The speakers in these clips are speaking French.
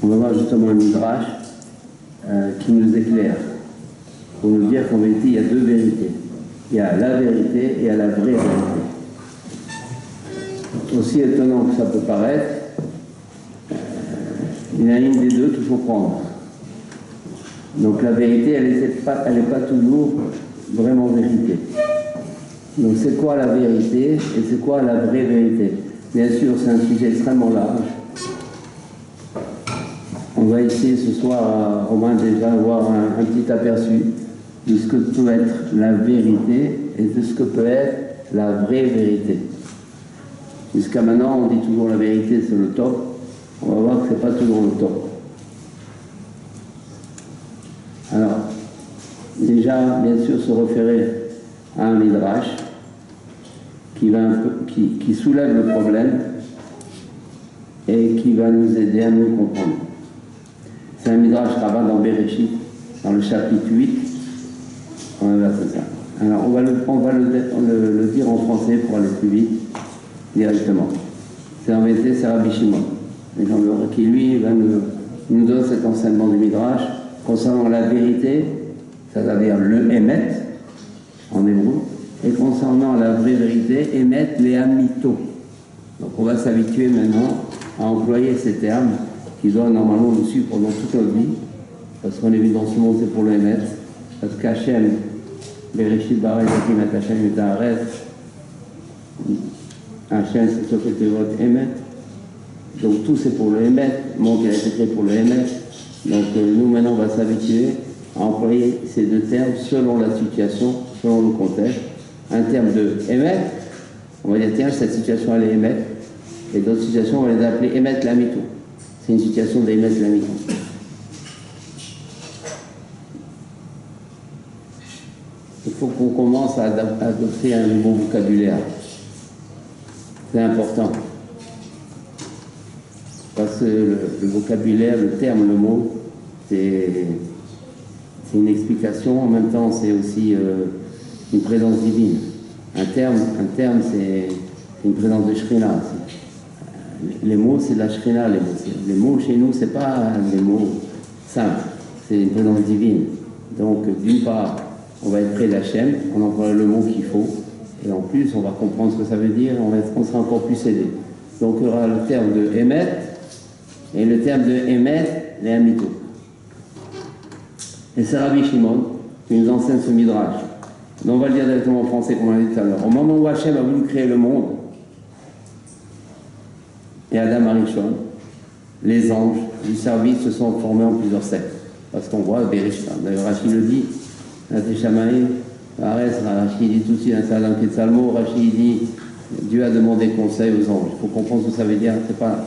on va voir justement un midrash qui nous éclaire pour nous dire qu'en vérité, il y a deux vérités. Il y a la vérité et il y a la vraie vérité. Aussi étonnant que ça peut paraître, il y a une des deux qu'il faut prendre. Donc la vérité, elle n'est pas toujours vraiment vérité. Donc c'est quoi la vérité et c'est quoi la vraie vérité? Bien sûr, c'est un sujet extrêmement large. On va essayer ce soir au moins déjà avoir un petit aperçu de ce que peut être la vérité et de ce que peut être la vraie vérité. Jusqu'à maintenant, on dit toujours la vérité, c'est le top. On va voir que ce n'est pas toujours le top. Alors, déjà, bien sûr, se référer à un midrash qui soulève le problème et qui va nous aider à mieux comprendre. C'est un midrash rabbin dans Bereshit, dans le chapitre 8. On va voir ça. Alors, on va le dire en français pour aller plus vite, directement. C'est en vérité, c'est Rabbi Shimon, qui lui nous donne cet enseignement du midrash concernant la vérité, c'est-à-dire le émet en hébreu, et concernant la vraie vérité, émet les amito. Donc on va s'habituer maintenant à employer ces termes qui doivent normalement nous suivre pendant toute notre vie, parce qu'on est vu dans ce monde, c'est pour le émet, parce qu'Hachem, Bereshit bara Elokim et Hachem et Haaretz, Hachem c'est ce que tu veux émet. Donc tout c'est pour le émet, le monde qui a été créé pour le émet. Donc nous maintenant on va s'habituer à employer ces deux termes selon la situation, selon le contexte. Un terme de émet, on va dire tiens cette situation elle est émet, et d'autres situations on va les appeler émet lamito. C'est une situation d'émet lamito. Il faut qu'on commence à adopter un nouveau vocabulaire. C'est important. Parce que le vocabulaire, le terme, le mot, c'est une explication, en même temps c'est aussi une présence divine. Un terme c'est une présence de Shrina. Les mots, c'est de la Shrina, les mots. Les mots chez nous, c'est pas des mots simples, c'est une présence divine. Donc d'une part, on va être près d'Hachem, on emploie le mot qu'il faut, et en plus on va comprendre ce que ça veut dire, on sera encore plus aidé. Donc il y aura le terme de émet, et le terme de émet, les amito. Et c'est Rabbi Shimon qui nous enseigne ce midrash. Donc on va le dire directement en français, comme on l'a dit tout à l'heure. Au moment où Hachem a voulu créer le monde, et Adam Arishon, les anges du service se sont formés en plusieurs sectes. Parce qu'on voit Bereshit. D'ailleurs, Rachid le dit, Rashi dit tout de suite, Rachid dit, Dieu a demandé conseil aux anges. Il faut comprendre ce que ça veut dire, c'est pas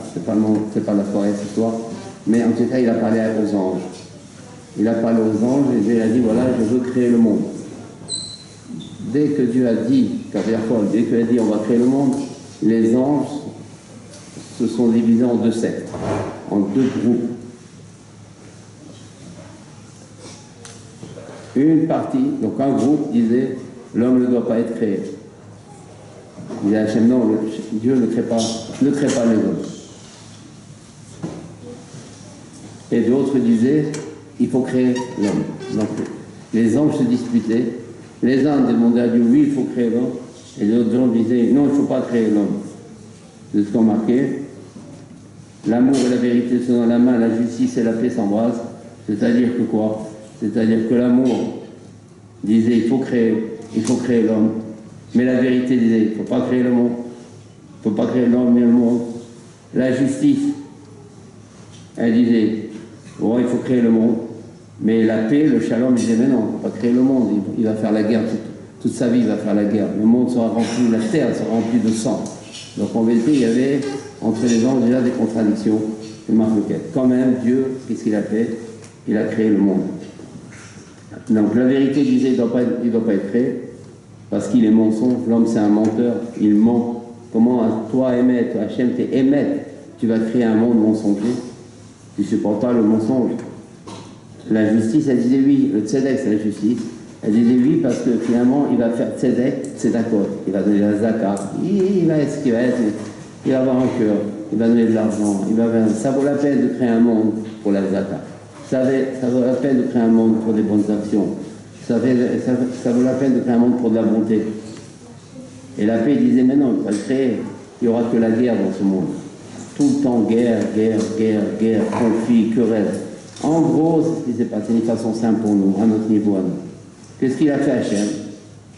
la soirée, cette histoire. Mais en tout cas, il a parlé aux anges. Il a parlé aux anges et Dieu a dit, voilà, je veux créer le monde. Dès que Dieu a dit, dès qu'il a dit, on va créer le monde, les anges se sont divisés en deux sectes, en deux groupes. Une partie, donc un groupe disait, l'homme ne doit pas être créé. Il dit à Hachem, non, Dieu ne crée pas les hommes. Et d'autres disaient, il faut créer l'homme. Donc les anges se disputaient. Les uns demandaient à Dieu, oui, il faut créer l'homme. Et les autres gens disaient, non, il ne faut pas créer l'homme. C'est ce qu'on marquait. L'amour et la vérité sont dans la main, la justice et la paix s'embrassent. C'est-à-dire que quoi? C'est-à-dire que l'amour disait, il faut créer l'homme. Mais la vérité disait, il ne faut pas créer le monde. Il ne faut pas créer l'homme ni le monde. La justice, elle disait, bon, il faut créer le monde. Mais la paix, le shalom, il disait, mais non, il ne faut pas créer le monde. Il va faire la guerre, toute sa vie, il va faire la guerre. Le monde sera rempli, la terre sera remplie de sang. Donc en vérité, il y avait entre les anges déjà des contradictions, des marloquettes. Quand même, Dieu, qu'est-ce qu'il a fait? Il a créé le monde. Donc la vérité disait, il ne doit pas être créé. Parce qu'il est mensonge, l'homme c'est un menteur, il ment. Comment toi, Émet, toi, Hachem, t'es Émet, tu vas créer un monde mensonger? Tu ne supportes pas le mensonge. La justice, elle disait oui, le tzedek c'est la justice. Elle disait oui parce que finalement il va faire tzedek, tzedakot. Il va donner la zakat, il va être ce qu'il va être, il va avoir un cœur, il va donner de l'argent, ça vaut la peine de créer un monde pour la zaka. Ça vaut la peine de créer un monde pour des bonnes actions. Ça vaut la peine de créer un monde pour de la bonté. Et la paix disait, mais non, il va le créer. Il n'y aura que la guerre dans ce monde. Tout le temps, guerre, conflit, querelle. En gros, c'est ce qui s'est passé d'une façon simple pour nous, à notre niveau à nous. Qu'est-ce qu'il a fait Hachem?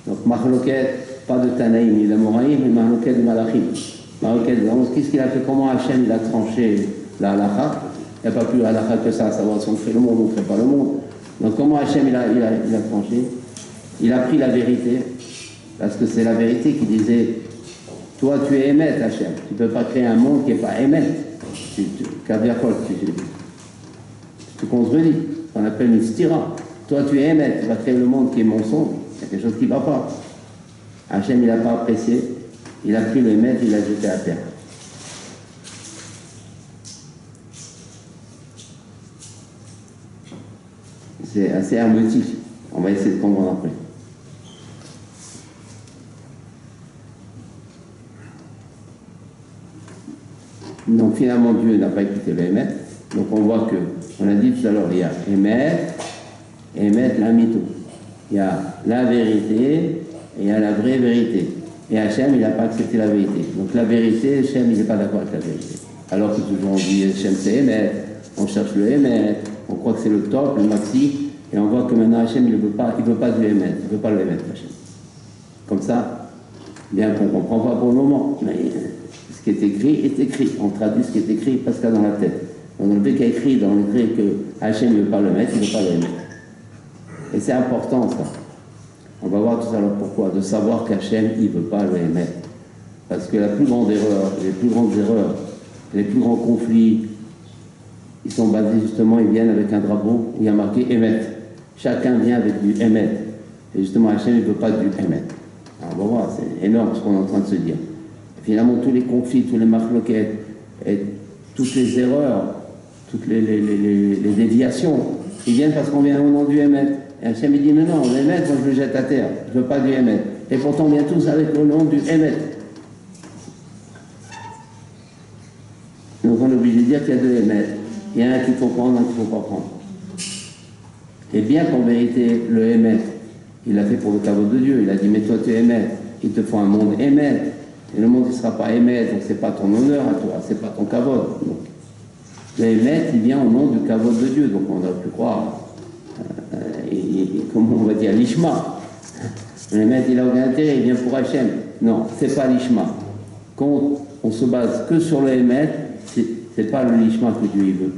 Donc, Mahloket, pas de Tanaïm, ni d'Amoraïm, mais Mahloket de Malachim. Qu'est-ce qu'il a fait? Comment Hachem il a tranché la halakha? Il n'y a pas plus halakha que ça, à savoir si on crée le monde ou on ne crée pas le monde. Donc, comment Hachem il a tranché? Il a pris la vérité, parce que c'est la vérité qui disait, toi tu es Emet, Hachem. Tu ne peux pas créer un monde qui n'est pas Emet. Tu contredis. On appelle une stira. Toi tu es Emet, tu vas créer le monde qui est mensonge. Il y a quelque chose qui ne va pas. Hachem il n'a pas apprécié. Il a pris le Emet, il l'a jeté à terre. C'est assez hermétique. On va essayer de comprendre après. Donc finalement Dieu n'a pas écouté le Emet. Donc on voit que, on a dit tout à l'heure, il y a Emet, la mytho. Il y a la vérité et il y a la vraie vérité. Et Hachem, il n'a pas accepté la vérité. Donc la vérité, Hachem, il n'est pas d'accord avec la vérité. Alors que toujours on dit Hachem c'est Emet, on cherche le Emet, on croit que c'est le top, le maxi, et on voit que maintenant Hachem, il ne veut pas du Emet, il ne veut pas le Emet, Hachem. Comme ça, bien qu'on ne comprend pas pour le moment, mais ce qui est écrit. On traduit ce qui est écrit parce qu'il y a dans la tête. On a vu qu'il y a écrit dans le grec que Hachem ne veut pas le mettre, il ne veut pas le mettre. Et c'est important ça. On va voir tout à l'heure pourquoi, de savoir qu'Hachem, il ne veut pas le mettre. Parce que la plus grande erreur, les plus grandes erreurs, les plus grands conflits, ils sont basés justement, ils viennent avec un drapeau où il y a marqué Emet. Chacun vient avec du Emet. Et justement, Hachem, il ne veut pas du Emet. Alors on va voir, c'est énorme ce qu'on est en train de se dire. Finalement, tous les conflits, tous les marloquettes, et toutes les erreurs, toutes les déviations, ils viennent parce qu'on vient au nom du Emet. Et Hachem il dit, non, le Emet, moi je le jette à terre, je ne veux pas du Emet. Et pourtant, on vient tous avec le nom du Emet. Donc on est obligé de dire qu'il y a deux Emet. Il y a un qu'il faut prendre, un qu'il ne faut pas prendre. Et bien qu'en vérité, le Emet, il l'a fait pour le caveau de Dieu. Il a dit, mais toi tu es Emet, il te faut un monde Emet. Et le monde ne sera pas Emet, donc ce n'est pas ton honneur à toi, ce n'est pas ton kavod. Le Emet, il vient au nom du kavod de Dieu, donc on a pu croire, comment on va dire, l'ishma. Le Emet, il n'a aucun intérêt, il vient pour Hachem. Non, ce n'est pas l'ishma. Quand on se base que sur le Emet, ce n'est pas le l'ishma que Dieu veut.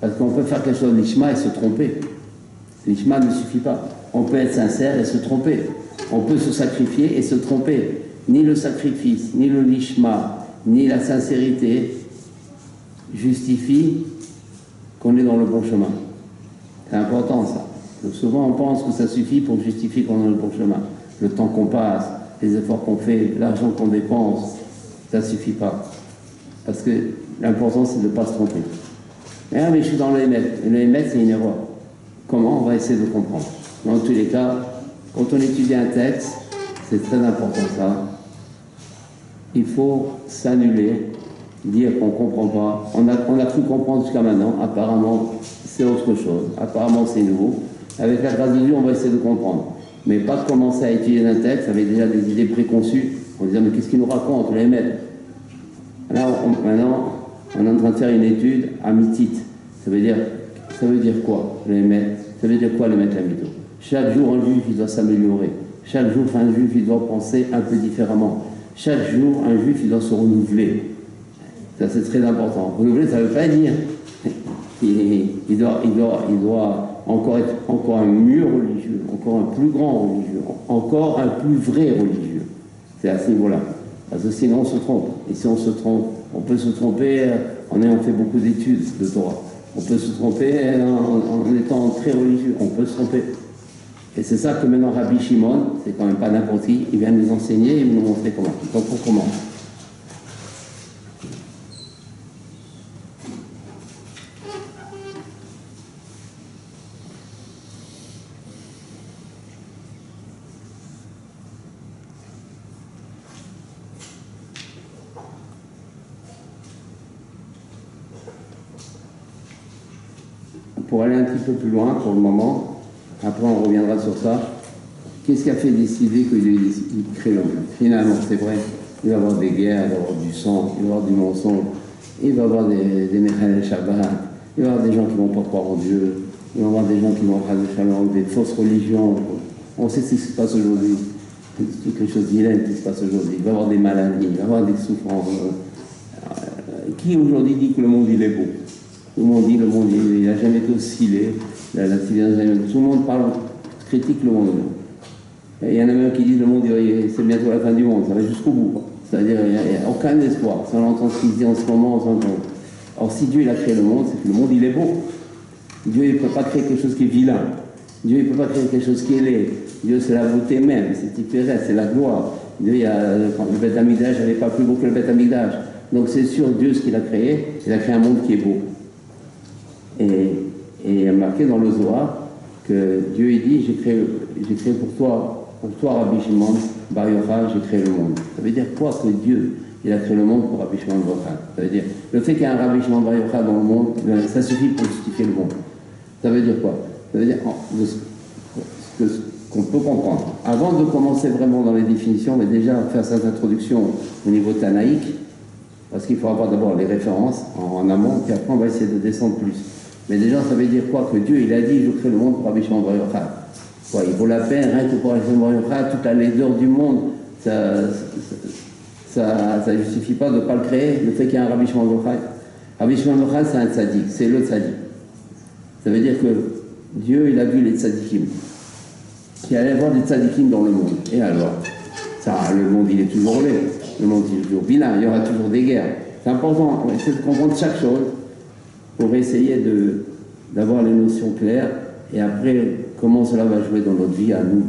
Parce qu'on peut faire quelque chose de l'ishma et se tromper. L'ishma ne suffit pas. On peut être sincère et se tromper. On peut se sacrifier et se tromper. Ni le sacrifice, ni le lishma, ni la sincérité justifient qu'on est dans le bon chemin. C'est important ça. Donc souvent on pense que ça suffit pour justifier qu'on est dans le bon chemin. Le temps qu'on passe, les efforts qu'on fait, l'argent qu'on dépense, ça ne suffit pas. Parce que l'important c'est de ne pas se tromper. Mais je suis dans le Emet. Et le Emet c'est une erreur. Comment? On va essayer de comprendre. Dans tous les cas, quand on étudie un texte, c'est très important ça. Il faut s'annuler, dire qu'on ne comprend pas. On a cru comprendre jusqu'à maintenant. Apparemment, c'est autre chose. Apparemment, c'est nouveau. Avec la grâce de Dieu, on va essayer de comprendre. Mais pas de commencer à étudier un texte avec déjà des idées préconçues en disant mais qu'est-ce qu'il nous raconte, les maîtres. Maintenant, on est en train de faire une étude à mitite. Ça veut dire quoi, les maîtres? Ça veut dire quoi, les maîtres la mytho? Chaque jour, un juif, il doit s'améliorer. Chaque jour, un juif, il doit penser un peu différemment. Chaque jour, un juif, il doit se renouveler. Ça, c'est très important. Renouveler, ça ne veut pas dire. Il doit encore être encore un mieux religieux, encore un plus grand religieux, encore un plus vrai religieux. C'est à ce niveau-là. Parce que sinon, on se trompe. Et si on se trompe, on peut se tromper en ayant fait beaucoup d'études de Torah. On peut se tromper en étant très religieux. On peut se tromper. Et c'est ça que maintenant Rabbi Shimon, c'est quand même pas n'importe qui, il vient nous enseigner et nous montrer comment. Donc on commence. pour aller un petit peu plus loin pour le moment, après on reviendra sur ça, qu'est-ce qui a fait décider qu'il crée l'homme? Finalement, c'est vrai, il va y avoir des guerres, il va y avoir du sang, il va y avoir du mensonge, il va y avoir des Mechal Shabbat, il va y avoir des gens qui ne vont pas croire en Dieu, il va y avoir des gens qui vont avoir des fausses religions. On sait ce qui se passe aujourd'hui, c'est quelque chose d'illégal qui se passe aujourd'hui. Il va y avoir des maladies, il va y avoir des souffrances. Qui aujourd'hui dit que le monde il est beau? Tout le monde dit que le monde il n'a jamais été oscillé, la civilisation, tout le monde parle, critique le monde. Et il y en a même qui disent que le monde c'est bientôt la fin du monde, ça va jusqu'au bout. C'est-à-dire qu'il n'y a aucun espoir. Si on entend ce qu'il dit en ce moment, on s'entend. Or si Dieu il a créé le monde, c'est que le monde il est beau. Dieu il ne peut pas créer quelque chose qui est vilain. Dieu il ne peut pas créer quelque chose qui est laid. Dieu c'est la beauté même, c'est terrestre, c'est la gloire. Dieu, quand le Beth Amikdash n'avait pas plus beau que le Beth Amikdash. Donc c'est sûr, Dieu ce qu'il a créé un monde qui est beau. Et il y a marqué dans le Zohar que Dieu il dit, j'ai créé pour toi Rabbi Shimon Bar Yochai, j'ai créé le monde. Ça veut dire quoi que Dieu il a créé le monde pour Rabbi Shimon Bar Yochai? Ça veut dire, le fait qu'il y ait un Rabbi Shimon Bar Yochai dans le monde, ça suffit pour justifier le monde. Ça veut dire quoi? Ça veut dire ce qu'on peut comprendre. Avant de commencer vraiment dans les définitions, mais déjà faire cette introduction au niveau tanaïque, parce qu'il faut avoir d'abord les références en amont, puis après on va essayer de descendre plus. Mais déjà, ça veut dire quoi? Que Dieu, il a dit, je crée le monde pour Rabbi Shimon Bar Yochai. Quoi, il vaut la peine, rien que pour Rabbi Shimon Bar Yochai, toute la laideur du monde, ça justifie pas de ne pas le créer, le fait qu'il y ait un Rabbi Shimon Bar Yochai. Rabbi Shimon Bar Yochai, c'est un tzaddik, c'est le tzaddik. Ça veut dire que Dieu, il a vu les tzaddikim, qu'il allait y avoir des tzaddikim dans le monde. Et alors, le monde, il est toujours laid, le monde, il est toujours vilain, il y aura toujours des guerres. C'est important, on essaie de comprendre chaque chose pour essayer d'avoir les notions claires et après, comment cela va jouer dans notre vie à nous,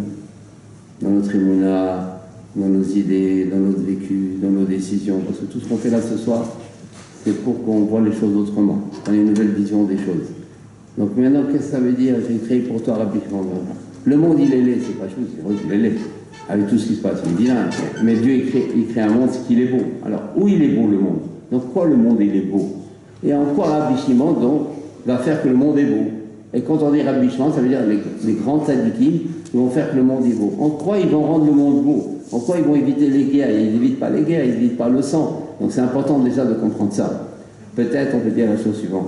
dans notre émouna, dans nos idées, dans notre vécu, dans nos décisions. Parce que tout ce qu'on fait là ce soir, c'est pour qu'on voit les choses autrement, qu'on ait une nouvelle vision des choses. Donc maintenant, qu'est-ce que ça veut dire? J'ai créé pour toi Rabbi Shimon Bar Yochai. Le monde, il est laid, c'est pas chose, c'est vrai qu'il est laid, avec tout ce qui se passe, il est bien. Mais Dieu, il crée un monde qui est beau. Alors, où il est beau le monde? Donc quoi le monde, il est beau? Et en quoi Rabbi Shimon, donc, va faire que le monde est beau? Et quand on dit Rabbi Shimon, ça veut dire les grands tzadikim vont faire que le monde est beau. En quoi ils vont rendre le monde beau? En quoi ils vont éviter les guerres? Ils n'évitent pas les guerres, ils n'évitent pas le sang. Donc c'est important déjà de comprendre ça. Peut-être on peut dire la chose suivante.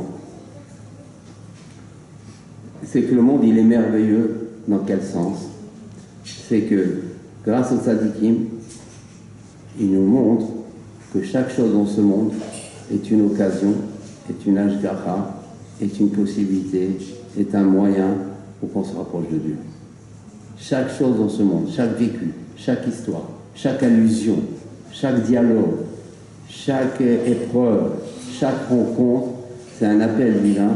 C'est que le monde, il est merveilleux. Dans quel sens? C'est que grâce aux tzadikim, il nous montre que chaque chose dans ce monde est une occasion, est une ashgacha, est une possibilité, est un moyen pour qu'on se rapproche de Dieu. Chaque chose dans ce monde, chaque vécu, chaque histoire, chaque allusion, chaque dialogue, chaque épreuve, chaque rencontre, c'est un appel divin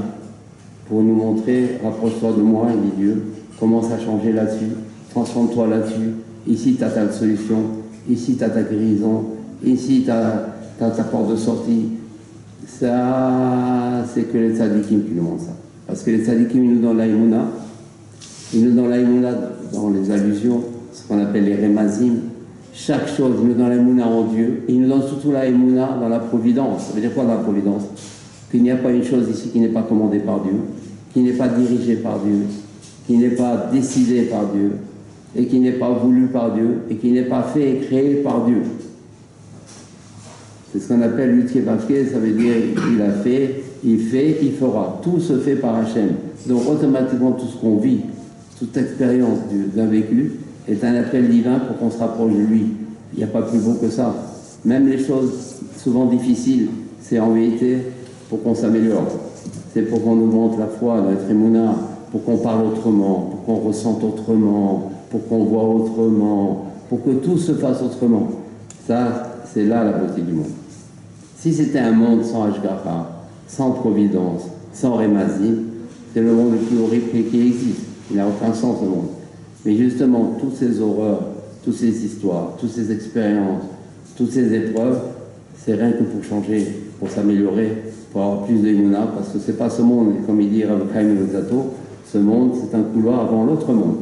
pour nous montrer, rapproche-toi de moi, il dit Dieu, commence à changer là-dessus, transforme-toi là-dessus, ici tu as ta solution, ici tu as ta guérison, ici tu as ta porte de sortie. Ça, c'est que les tzadikim qui nous montrent ça. Parce que les tzadikim, ils nous donnent l'aïmouna, ils nous donnent l'aïmouna dans les allusions, ce qu'on appelle les remazim. Chaque chose, ils nous donnent l'aïmouna en Dieu, et ils nous donnent surtout l'aïmouna dans la providence. Ça veut dire quoi dans la providence? Qu'il n'y a pas une chose ici qui n'est pas commandée par Dieu, qui n'est pas dirigée par Dieu, qui n'est pas décidée par Dieu, et qui n'est pas voulu par Dieu, et qui n'est pas fait et créé par Dieu. C'est ce qu'on appelle l'utke bafke, ça veut dire il a fait, il fera. Tout se fait par Hachem. Donc automatiquement tout ce qu'on vit, toute expérience d'un vécu est un appel divin pour qu'on se rapproche de lui. Il n'y a pas plus beau que ça. Même les choses souvent difficiles, c'est en vérité pour qu'on s'améliore. C'est pour qu'on nous montre la foi, notre émouna, pour qu'on parle autrement, pour qu'on ressente autrement, pour qu'on voit autrement, pour que tout se fasse autrement. Ça, c'est là la beauté du monde. Si c'était un monde sans Ashgacha, sans providence, sans Remazim, c'est le monde le plus horrible qui existe. Il n'a aucun sens, ce monde. Mais justement, toutes ces horreurs, toutes ces histoires, toutes ces expériences, toutes ces épreuves, c'est rien que pour changer, pour s'améliorer, pour avoir plus d'émouna, parce que c'est pas ce monde, comme il dit Rav Chaim Luzzatto, ce monde, c'est un couloir avant l'autre monde.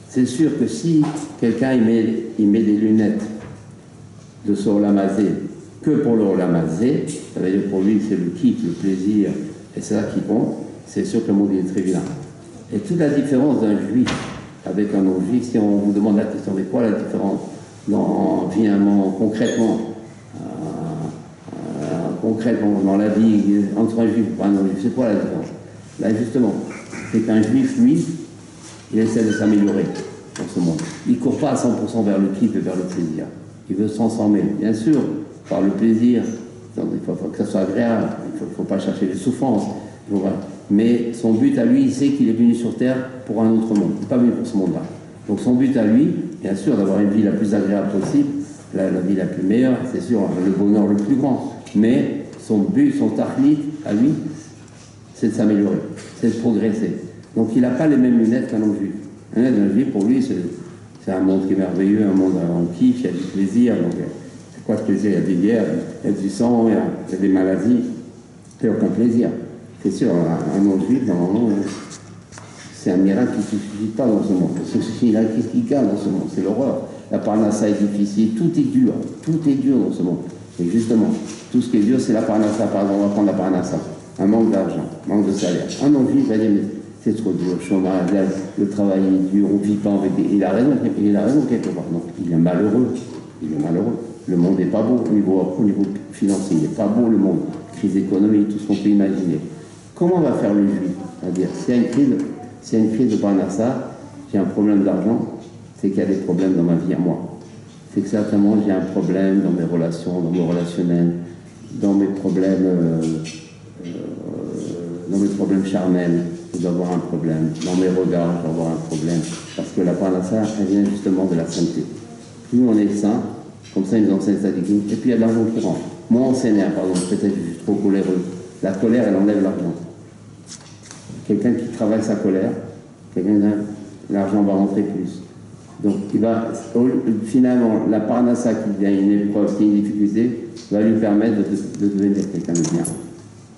C'est sûr que si quelqu'un il met des lunettes de ce Olamazé que pour le Olamazé, ça veut dire pour lui c'est le kiff, le plaisir, et c'est ça qui compte, c'est sûr que le monde il est très vilain. Et toute la différence d'un juif avec un non-juif, si on vous demande la question, mais quoi la différence finalement, concrètement dans la vie entre un juif et un non-juif, c'est quoi la différence? Là justement, c'est qu'un juif, lui, il essaie de s'améliorer dans ce monde. Il ne court pas à 100% vers le kiff et vers le plaisir. Il veut se transformer, bien sûr, par le plaisir. Donc, il faut que ça soit agréable, il ne faut pas chercher les souffrances. Mais son but à lui, il sait qu'il est venu sur Terre pour un autre monde. Il n'est pas venu pour ce monde-là. Donc son but à lui, bien sûr, d'avoir une vie la plus agréable possible, la vie la plus meilleure, c'est sûr, le bonheur le plus grand. Mais son but, son tahlit à lui, c'est de s'améliorer, c'est de progresser. Donc il n'a pas les mêmes lunettes qu'un non-juif. Un non-juif, pour lui, c'est un monde qui est merveilleux, un monde en kiff, il y a du plaisir. Donc, c'est quoi ce plaisir? Il y a des guerres, il y a du sang, il y a des maladies. Il n'y a aucun plaisir. C'est sûr, un non-juif, normalement, c'est un miracle qui ne suffit pas dans ce monde. C'est un miracle qui gagne dans ce monde, c'est l'horreur. La parnassa est difficile, tout est dur dans ce monde. Et justement, tout ce qui est dur, c'est la parnassa. Par exemple, on va prendre la parnassa. Un manque d'argent, manque de salaire. Un non-juif va dire, mais c'est trop dur, le chômage, le travail est dur, on ne vit pas avec des... Il a raison quelque part. Donc, il est malheureux. Le monde n'est pas beau au niveau financier, il n'est pas beau le monde. Crise économique, tout ce qu'on peut imaginer. Comment va faire le juif? C'est-à-dire, s'il y a une crise de parnassa, j'ai un problème d'argent, c'est qu'il y a des problèmes dans ma vie à moi. C'est que certainement j'ai un problème dans mes relations, dans mon relationnel, dans mes problèmes charnels, je dois avoir un problème. Dans mes regards, je dois avoir un problème. Parce que la parnassa, elle vient justement de la sainteté. Plus on est saint, comme ça ils nous enseignent ça, et puis il y a de l'argent qui rentre. Moi on s'énerve, par exemple, peut-être que je suis trop coléreux. La colère, elle enlève l'argent. Quelqu'un qui travaille sa colère, l'argent va rentrer plus. Donc, finalement, la parnassa qui vient une épreuve, qui est une difficulté, va lui permettre de devenir quelqu'un de bien,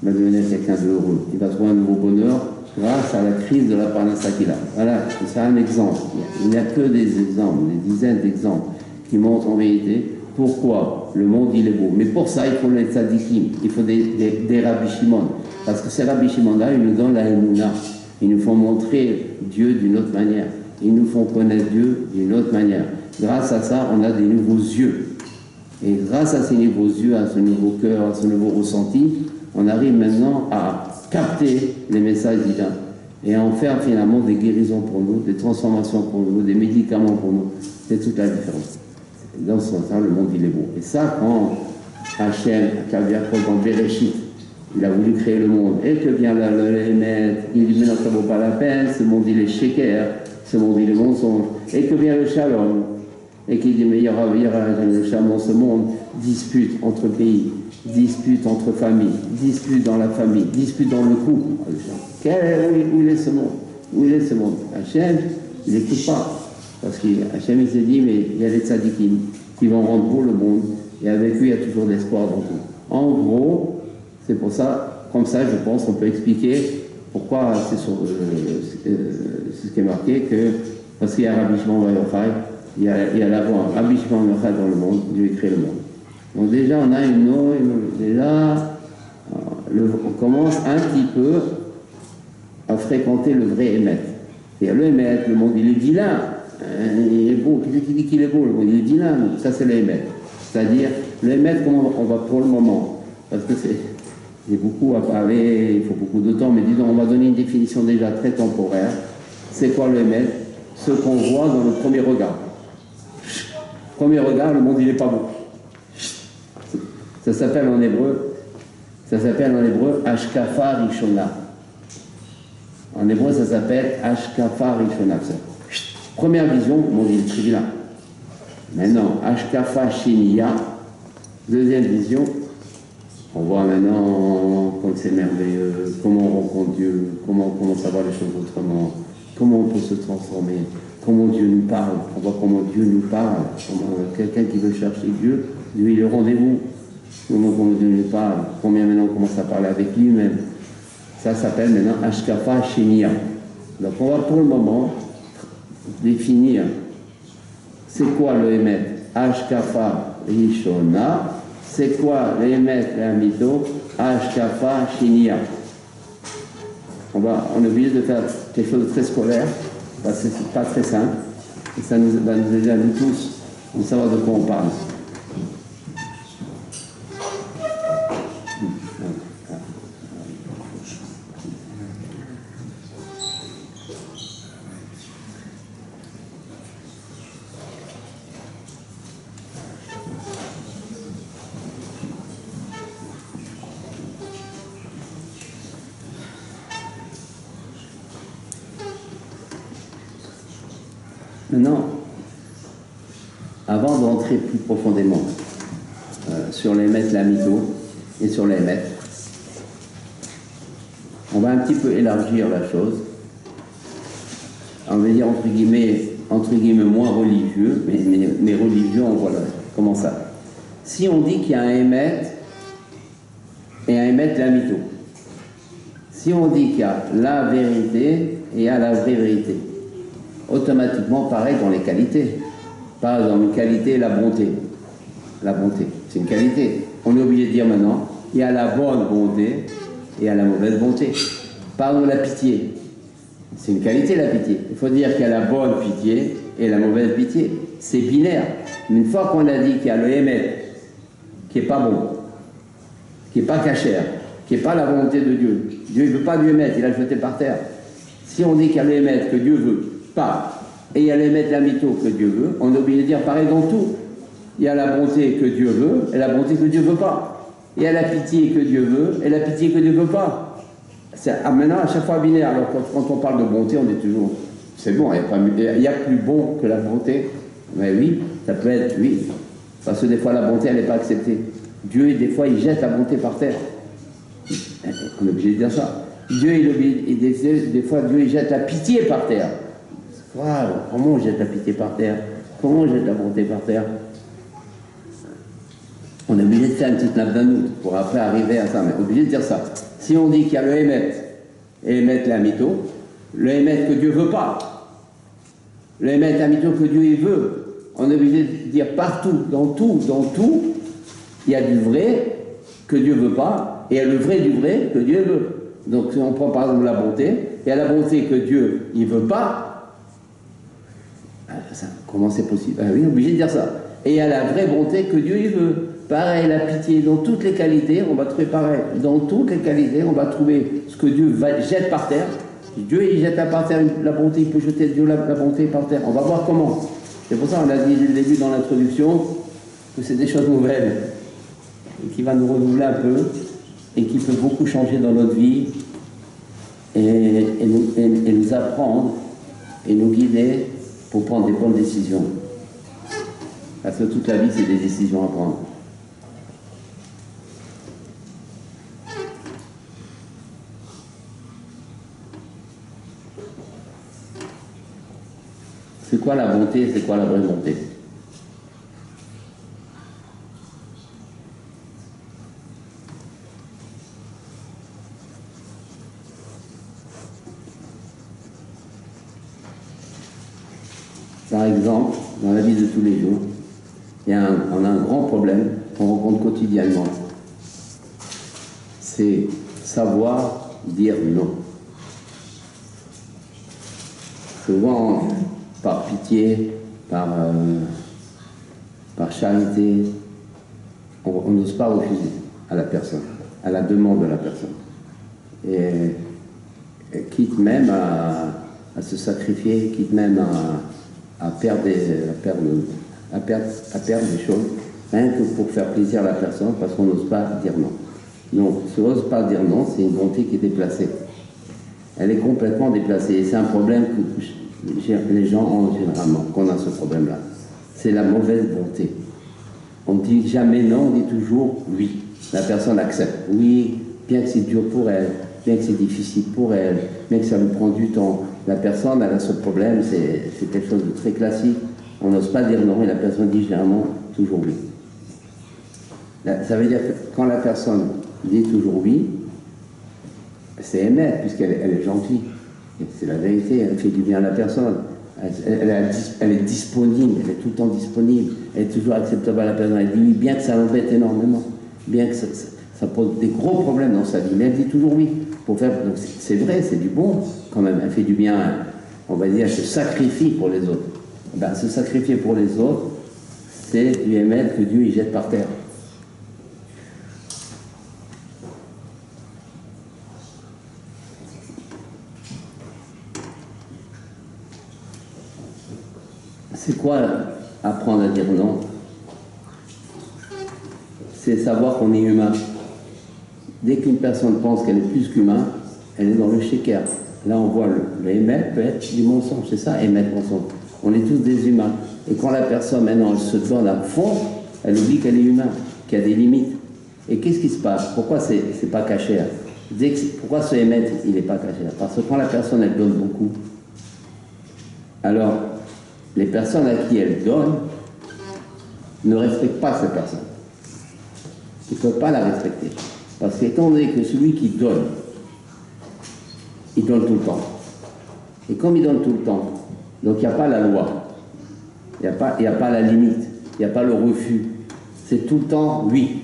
va devenir quelqu'un de heureux. Il va trouver un nouveau bonheur grâce à la crise de la parnassa qu'il a. Voilà, c'est un exemple. Il n'y a que des exemples, des dizaines d'exemples qui montrent en vérité pourquoi le monde il est beau. Mais pour ça, il faut les tzadikim, il faut des Rabbi Shimon. Parce que ces Rabbi Shimon-là, ils nous donnent la émouna. Ils nous font montrer Dieu d'une autre manière. Ils nous font connaître Dieu d'une autre manière. Grâce à ça, on a des nouveaux yeux. Et grâce à ces nouveaux yeux, à ce nouveau cœur, à ce nouveau ressenti, on arrive maintenant à capter les messages divins et à en faire finalement des guérisons pour nous, des transformations pour nous, des médicaments pour nous. C'est toute la différence. Dans ce sens-là, le monde, il est beau. Et ça, quand Hachem, dans Bereshit, il a voulu créer le monde, et que vient le Hémet, il dit, mais non, ça ne vaut pas la peine, ce monde, il est sheker, ce monde, il est mensonge, et que vient le shalom, et qu'il dit, mais il y aura le shalom dans ce monde, dispute entre pays, dispute entre familles, dispute dans la famille, dispute dans le couple. Où il est ce monde? Où il est ce monde? Hachem, il n'écoute pas. Parce qu'Hachem, il s'est dit, mais il y a les tzadikim qui vont rendre beau le monde, et avec lui, il y a toujours l'espoir dans tout. En gros, c'est pour ça, comme ça, je pense qu'on peut expliquer pourquoi c'est ce qui est marqué, parce qu'il y a Rabbi Shimon Bar Yochai, il y a la voix Rabbi Shimon Bar Yochai dans le monde, Dieu crée le monde. Donc déjà, on a on commence un petit peu à fréquenter le vrai Hémet. Et le Hémet, le monde, il est vilain. Il est beau. Qui dit qu'il est beau? Le monde, il est vilain. Donc ça, c'est le Hémet. C'est-à-dire, le Hémet, comment on va pour le moment? Parce que j'ai beaucoup à parler, il faut beaucoup de temps, mais disons, on va donner une définition déjà très temporaire. C'est quoi le Hémet? Ce qu'on voit dans le premier regard. Premier regard, le monde, il n'est pas beau. Ça s'appelle en hébreu Ashkafa Rishona. En hébreu, ça s'appelle Ashkafa Rishona. Première vision, le monde, il est très vilain. Maintenant, Ashkafa Shiniya, deuxième vision, on voit maintenant comme c'est merveilleux, comment on rencontre Dieu, comment on commence à voir les choses autrement, comment on peut se transformer, comment Dieu nous parle, on voit comment Dieu nous parle, quelqu'un qui veut chercher Dieu, Dieu il est au rendez-vous, comment Dieu nous parle, combien maintenant on commence à parler avec lui-même. Ça s'appelle maintenant Ashkafa Shenia. Donc on va pour le moment définir c'est quoi le Hémet, Ashkafa Rishona. C'est quoi les Hémet et Amito? Ashkafa Shenia. on est obligé de faire quelque chose de très scolaire, parce que c'est pas très simple, et ça va nous aider à nous tous de savoir de quoi on parle. Maintenant, avant d'entrer plus profondément sur les maîtres lamito et sur les maîtres, on va un petit peu élargir la chose. On va dire entre guillemets moins religieux, mais religieux, on voit là. Comment ça? Si on dit qu'il y a un émette et un émette lamito, si on dit qu'il y a la vérité et il y a la vraie vérité, automatiquement pareil dans les qualités. Par exemple, une qualité, la bonté. La bonté, c'est une qualité. On est obligé de dire maintenant, il y a la bonne bonté et il y a la mauvaise bonté. Par exemple, la pitié. C'est une qualité, la pitié. Il faut dire qu'il y a la bonne pitié et la mauvaise pitié. C'est binaire. Mais une fois qu'on a dit qu'il y a le émet, qui n'est pas bon, qui n'est pas cachère, qui n'est pas la volonté de Dieu. Dieu ne veut pas du émet, il a jeté par terre. Si on dit qu'il y a le émet que Dieu veut, pas, et il y a l'émettre la mytho que Dieu veut, on est obligé de dire pareil dans tout. Il y a la bonté que Dieu veut et la bonté que Dieu ne veut pas. Il y a la pitié que Dieu veut et la pitié que Dieu ne veut pas. Maintenant, à chaque fois binaire. Alors quand on parle de bonté, on dit toujours, c'est bon, il y a plus bon que la bonté. Mais oui, ça peut être, oui. Parce que des fois, la bonté, elle n'est pas acceptée. Dieu, des fois, il jette la bonté par terre. On est obligé de dire ça. Dieu, des fois, Dieu, il jette la pitié par terre. Wow, comment on jette la pitié par terre? Comment on jette la bonté par terre? On est obligé de faire une petite nappe d'un autre pour après arriver à ça, mais on est obligé de dire ça. Si on dit qu'il y a le émettre et émettre la mytho, le émettre que Dieu ne veut pas, le émettre la mytho que Dieu il veut, on est obligé de dire partout, dans tout, il y a du vrai que Dieu ne veut pas, et il y a le vrai du vrai que Dieu veut. Donc si on prend par exemple la bonté, il y a la bonté que Dieu il ne veut pas. Comment c'est possible? Oui, on est obligé de dire ça. Et il y a la vraie bonté que Dieu il veut. Pareil, la pitié, dans toutes les qualités, on va trouver pareil. Dans toutes les qualités, on va trouver ce que Dieu jette par terre. Dieu, il jette par terre la bonté, il peut jeter Dieu la bonté par terre. On va voir comment. C'est pour ça qu'on a dit dès le début dans l'introduction que c'est des choses nouvelles et qui va nous renouveler un peu et qui peut beaucoup changer dans notre vie et nous apprendre et nous guider pour prendre des bonnes décisions. Parce que toute la vie, c'est des décisions à prendre. C'est quoi la bonté? C'est quoi la vraie bonté? Par exemple, dans la vie de tous les jours, on a un grand problème qu'on rencontre quotidiennement. C'est savoir dire non. Souvent, par pitié, par charité, on n'ose pas refuser à la personne, à la demande de la personne. Et quitte même à se sacrifier, quitte même à perdre des choses, rien que pour faire plaisir à la personne, parce qu'on n'ose pas dire non. Donc, si on n'ose pas dire non, c'est une bonté qui est déplacée. Elle est complètement déplacée. Et c'est un problème que les gens ont généralement, qu'on a ce problème-là. C'est la mauvaise bonté. On ne dit jamais non, on dit toujours oui. La personne accepte. Oui, bien que c'est dur pour elle, bien que c'est difficile pour elle, bien que ça lui prend du temps. La personne, elle a ce problème, c'est quelque chose de très classique. On n'ose pas dire non et la personne dit généralement toujours oui. Ça veut dire que quand la personne dit toujours oui, c'est émettre, puisqu'elle est gentille. C'est la vérité, elle fait du bien à la personne. Elle est disponible, elle est tout le temps disponible, elle est toujours acceptable à la personne. Elle dit oui, bien que ça l'embête énormément, bien que Ça pose des gros problèmes dans sa vie. Mais elle dit toujours oui. Pour faire, donc c'est vrai, c'est du bon quand même. Elle fait du bien, on va dire, elle se sacrifie pour les autres. Ben, se sacrifier pour les autres, c'est du émettre que Dieu il jette par terre. C'est quoi apprendre à dire non? C'est savoir qu'on est humain. Dès qu'une personne pense qu'elle est plus qu'humain, elle est dans le shaker. Là, on voit le émettre peut être du mensonge. C'est ça, émettre mensonge. On est tous des humains. Et quand la personne, maintenant, elle se donne à fond, elle oublie qu'elle est humaine, qu'il y a des limites. Et qu'est-ce qui se passe? Pourquoi c'est pas caché? Pourquoi ce émettre, il n'est pas caché? Parce que quand la personne, elle donne beaucoup, alors, les personnes à qui elle donne ne respectent pas cette personne. Ils ne peuvent pas la respecter. Parce qu'étant donné que celui qui donne, il donne tout le temps. Et comme il donne tout le temps, donc il n'y a pas la loi, il n'y a pas la limite, il n'y a pas le refus. C'est tout le temps oui.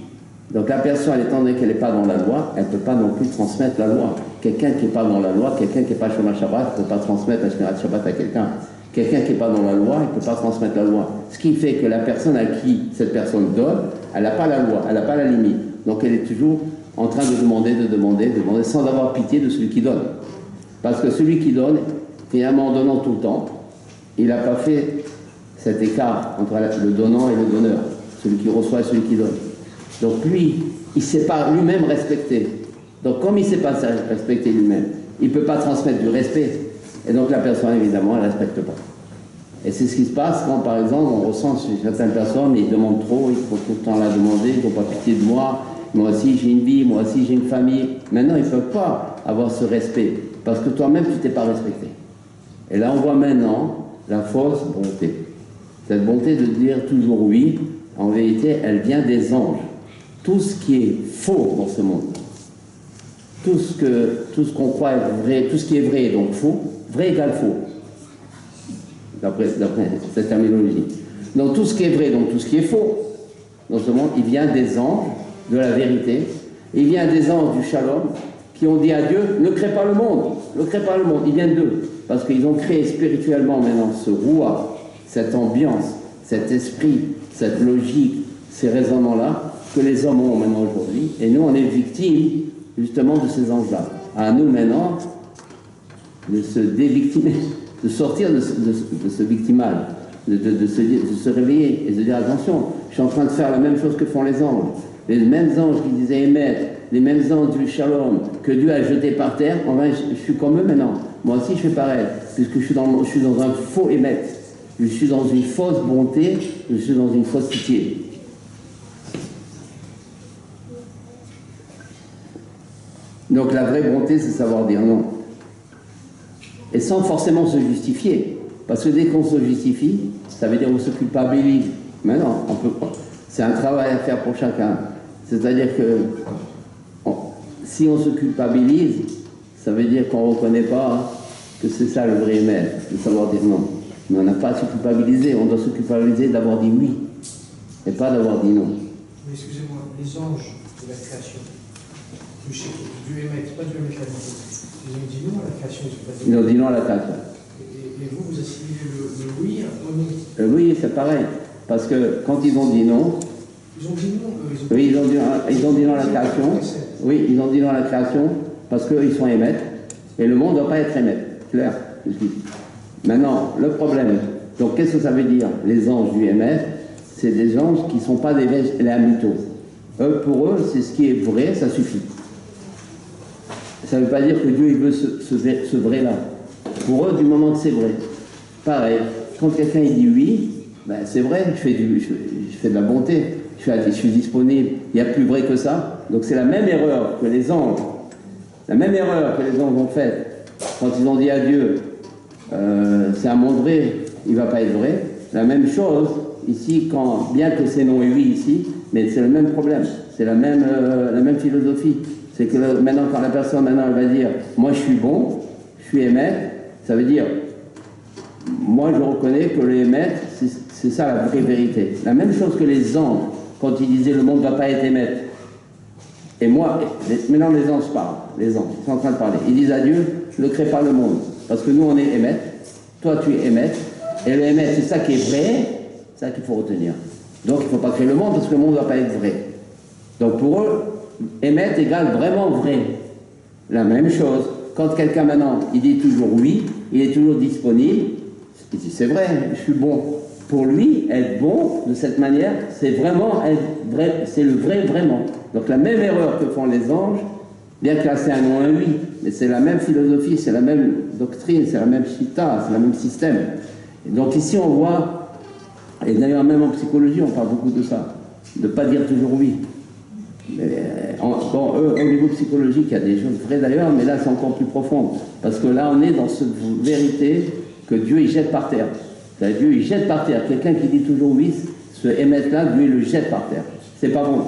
Donc la personne, étant donné qu'elle n'est pas dans la loi, elle ne peut pas non plus transmettre la loi. Quelqu'un qui n'est pas dans la loi, quelqu'un qui n'est pas Shoma Shabbat, ne peut pas transmettre la Shmirat Shabbat à quelqu'un. Quelqu'un qui n'est pas dans la loi, il ne peut pas transmettre la loi. Ce qui fait que la personne à qui cette personne donne, elle n'a pas la loi, elle n'a pas la limite. Donc elle est toujours en train de demander, sans avoir pitié de celui qui donne. Parce que celui qui donne, finalement en donnant tout le temps, il n'a pas fait cet écart entre le donnant et le donneur, celui qui reçoit et celui qui donne. Donc lui, il ne s'est pas lui-même respecté. Donc comme il ne sait pas respecter lui-même, il ne peut pas transmettre du respect. Et donc la personne, évidemment, elle ne respecte pas. Et c'est ce qui se passe quand, par exemple, on ressent chez certaines personnes, ils demandent trop, il faut tout le temps la demander, ils n'ont pas pitié de moi, moi aussi j'ai une vie, moi aussi j'ai une famille. Maintenant, ils ne peuvent pas avoir ce respect, parce que toi-même, tu ne t'es pas respecté. Et là, on voit maintenant la fausse bonté. Cette bonté de dire toujours oui, en vérité, elle vient des anges. Tout ce qui est faux dans ce monde, tout ce qu'on croit être vrai, tout ce qui est vrai est donc faux, vrai égale faux, d'après cette terminologie. Donc tout ce qui est vrai, donc tout ce qui est faux, dans ce monde, il vient des anges de la vérité, il vient des anges du shalom, qui ont dit à Dieu, ne crée pas le monde, ne crée pas le monde, ils viennent d'eux, parce qu'ils ont créé spirituellement maintenant ce roi, cette ambiance, cet esprit, cette logique, ces raisonnements-là, que les hommes ont maintenant aujourd'hui, et nous on est victimes justement de ces anges-là. À nous maintenant de se dévictimer, de sortir de ce victimage, de se réveiller et de dire attention, je suis en train de faire la même chose que font les anges. Les mêmes anges qui disaient émettre, les mêmes anges du shalom que Dieu a jeté par terre, je suis comme eux maintenant. Moi aussi je fais pareil, puisque je suis dans un faux émettre, je suis dans une fausse bonté, je suis dans une fausse pitié. Donc la vraie bonté, c'est savoir dire non. Et sans forcément se justifier. Parce que dès qu'on se justifie, ça veut dire qu'on se culpabilise. Mais non, c'est un travail à faire pour chacun. C'est-à-dire que si on se culpabilise, ça veut dire qu'on ne reconnaît pas que c'est ça le vrai maître, de savoir dire non. Mais on n'a pas à se culpabiliser, on doit se culpabiliser d'avoir dit oui, et pas d'avoir dit non. Mais excusez-moi, les anges de la création, Dieu émet, pas Dieu émet la vie. Ils ont dit non à la création, ils ont dit non à la création. Et vous assimilez le oui au non. Oui, c'est pareil. Parce que quand ils ont dit non, ils ont dit non. Oui, ils ont dit non à la création. Oui, ils ont dit non à la création parce qu'ils sont émettre. Et le monde ne doit pas être émettre. Clair. Maintenant, le problème. Donc, qu'est-ce que ça veut dire? Les anges du émettre, c'est des anges qui ne sont pas des mythos. Pour eux, c'est ce qui est vrai, ça suffit. Ça ne veut pas dire que Dieu il veut ce vrai-là. Pour eux, du moment que c'est vrai. Pareil, quand quelqu'un il dit oui, ben c'est vrai, je fais de la bonté, je suis disponible, il n'y a plus vrai que ça. Donc c'est la même erreur que les anges, ont faite quand ils ont dit à Dieu, c'est un monde vrai, il ne va pas être vrai. La même chose ici, bien que c'est non et oui ici, mais c'est le même problème, c'est la même philosophie. C'est que maintenant, quand la personne elle va dire « moi je suis bon, je suis émettre », ça veut dire « moi je reconnais que le émettre, c'est ça la vraie vérité ». La même chose que les anges, quand ils disaient « le monde ne va pas être émettre ». Et moi, maintenant les anges parlent, les anges, ils sont en train de parler. Ils disent à Dieu, ne crée pas le monde. Parce que nous, on est Émet, toi, tu es Émet, et le Émet, c'est ça qui est vrai, c'est ça qu'il faut retenir. Donc, il ne faut pas créer le monde, parce que le monde ne va pas être vrai. Donc, pour eux, Émet égale vraiment vrai. La même chose. Quand quelqu'un, maintenant, il dit toujours oui, il est toujours disponible, il dit, c'est vrai, je suis bon. Pour lui, être bon, de cette manière, c'est vraiment être vrai, c'est le vrai vraiment. Donc la même erreur que font les anges, bien que là c'est un non, un oui, mais c'est la même philosophie, c'est la même doctrine, c'est la même chita, c'est le même système. Et donc ici on voit, et d'ailleurs même en psychologie on parle beaucoup de ça, de ne pas dire toujours oui. Bon, au niveau psychologique, il y a des choses vraies d'ailleurs, mais là c'est encore plus profond, parce que là on est dans cette vérité que Dieu il jette par terre. Dieu il jette par terre. Quelqu'un qui dit toujours oui, ce émettre-là, Dieu il le jette par terre. C'est pas bon.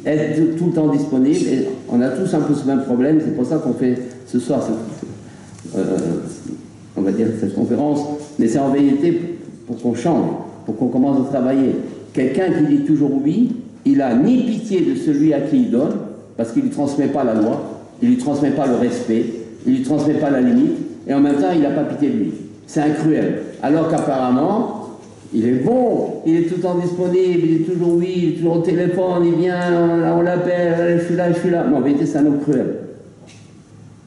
Être tout le temps disponible, et on a tous un peu ce même problème, c'est pour ça qu'on fait ce soir on va dire cette conférence, mais c'est en vérité pour qu'on change, pour qu'on commence à travailler. Quelqu'un qui dit toujours oui, il n'a ni pitié de celui à qui il donne, parce qu'il ne lui transmet pas la loi, il ne lui transmet pas le respect, il ne lui transmet pas la limite, et en même temps il n'a pas pitié de lui. C'est un cruel. Alors qu'apparemment, il est bon, il est tout le temps disponible, il est toujours oui, il est toujours au téléphone, il vient, on l'appelle, je suis là, je suis là. Mais en vérité, c'est un homme cruel.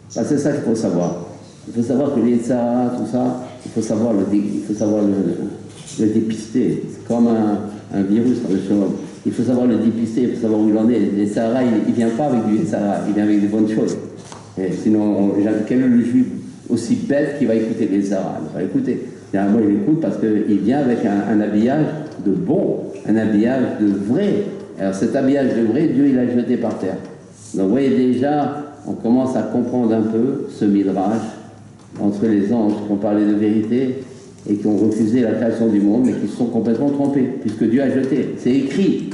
C'est ça qu'il faut savoir. Il faut savoir que les Sahara, tout ça, il faut savoir le dépister. C'est comme un virus. Il faut savoir le dépister, il faut savoir où il en est. Les Sahara, il ne vient pas avec du Sahara, il vient avec des bonnes choses. Et sinon, quel est le juif aussi bête qui va écouter les Sahara? Il va écouter. Moi, il écoute parce qu'il vient avec un habillage de bon, un habillage de vrai. Alors cet habillage de vrai, Dieu il l'a jeté par terre. Donc vous voyez déjà, on commence à comprendre un peu ce midrash entre les anges qui ont parlé de vérité et qui ont refusé la création du monde, mais qui se sont complètement trompés, puisque Dieu a jeté. C'est écrit.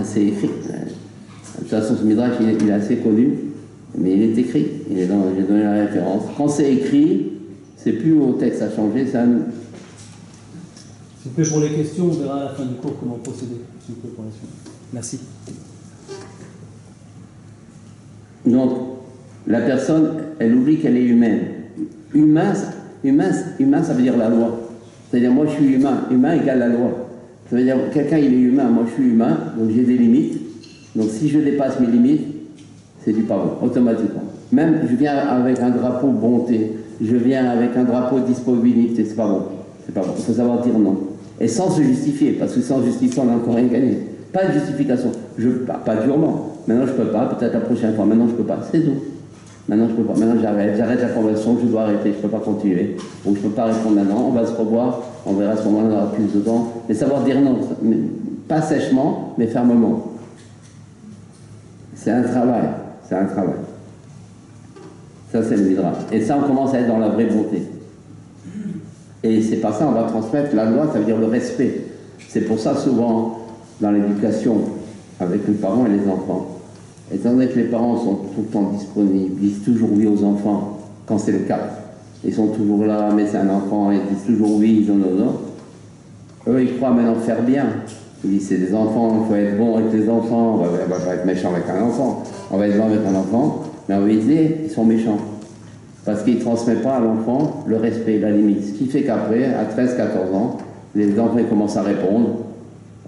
C'est écrit. De toute façon, ce midrash, il est assez connu, mais il est écrit. J'ai donné la référence. Quand c'est écrit, c'est plus au texte à changer, c'est à nous. S'il vous plaît, pour les questions, on verra à la fin du cours comment procéder. S'il vous plaît, pour la suite. Merci. Donc, la personne, elle oublie qu'elle est humaine. Humain, ça veut dire la loi. C'est-à-dire, moi, je suis humain. Humain égale la loi. Ça veut dire, quelqu'un, il est humain. Moi, je suis humain, donc j'ai des limites. Donc, si je dépasse mes limites, c'est du pardon, automatiquement. Même, je viens avec un drapeau bonté. Je viens avec un drapeau disponibilité. C'est pas bon. C'est pas bon. Il faut savoir dire non. Et sans se justifier, parce que sans justifier, on n'a encore rien gagné. Pas de justification. Pas durement. Maintenant, je peux pas. Peut-être la prochaine fois. Maintenant, je peux pas. C'est tout. Maintenant, je peux pas. Maintenant, j'arrête la conversation. Je dois arrêter. Je peux pas continuer. Ou je peux pas répondre maintenant. On va se revoir. On verra à ce moment-là. On aura plus de temps. Mais savoir dire non. Pas sèchement, mais fermement. C'est un travail. C'est un travail. Ça, c'est le midrash. Et ça, on commence à être dans la vraie bonté. Et c'est par ça qu'on va transmettre la loi, ça veut dire le respect. C'est pour ça, souvent, dans l'éducation, avec les parents et les enfants, étant donné que les parents sont tout le temps disponibles, ils disent toujours oui aux enfants, quand c'est le cas. Ils sont toujours là, mais c'est un enfant, ils disent toujours oui, ils disent non. Eux, ils croient maintenant faire bien. Ils disent c'est des enfants, il faut être bon avec les enfants, on va être méchant avec un enfant. On va être bon avec un enfant, mais en vérité, ils sont méchants. Parce qu'ils ne transmettent pas à l'enfant le respect, la limite. Ce qui fait qu'après, à 13-14 ans, les enfants ils commencent à répondre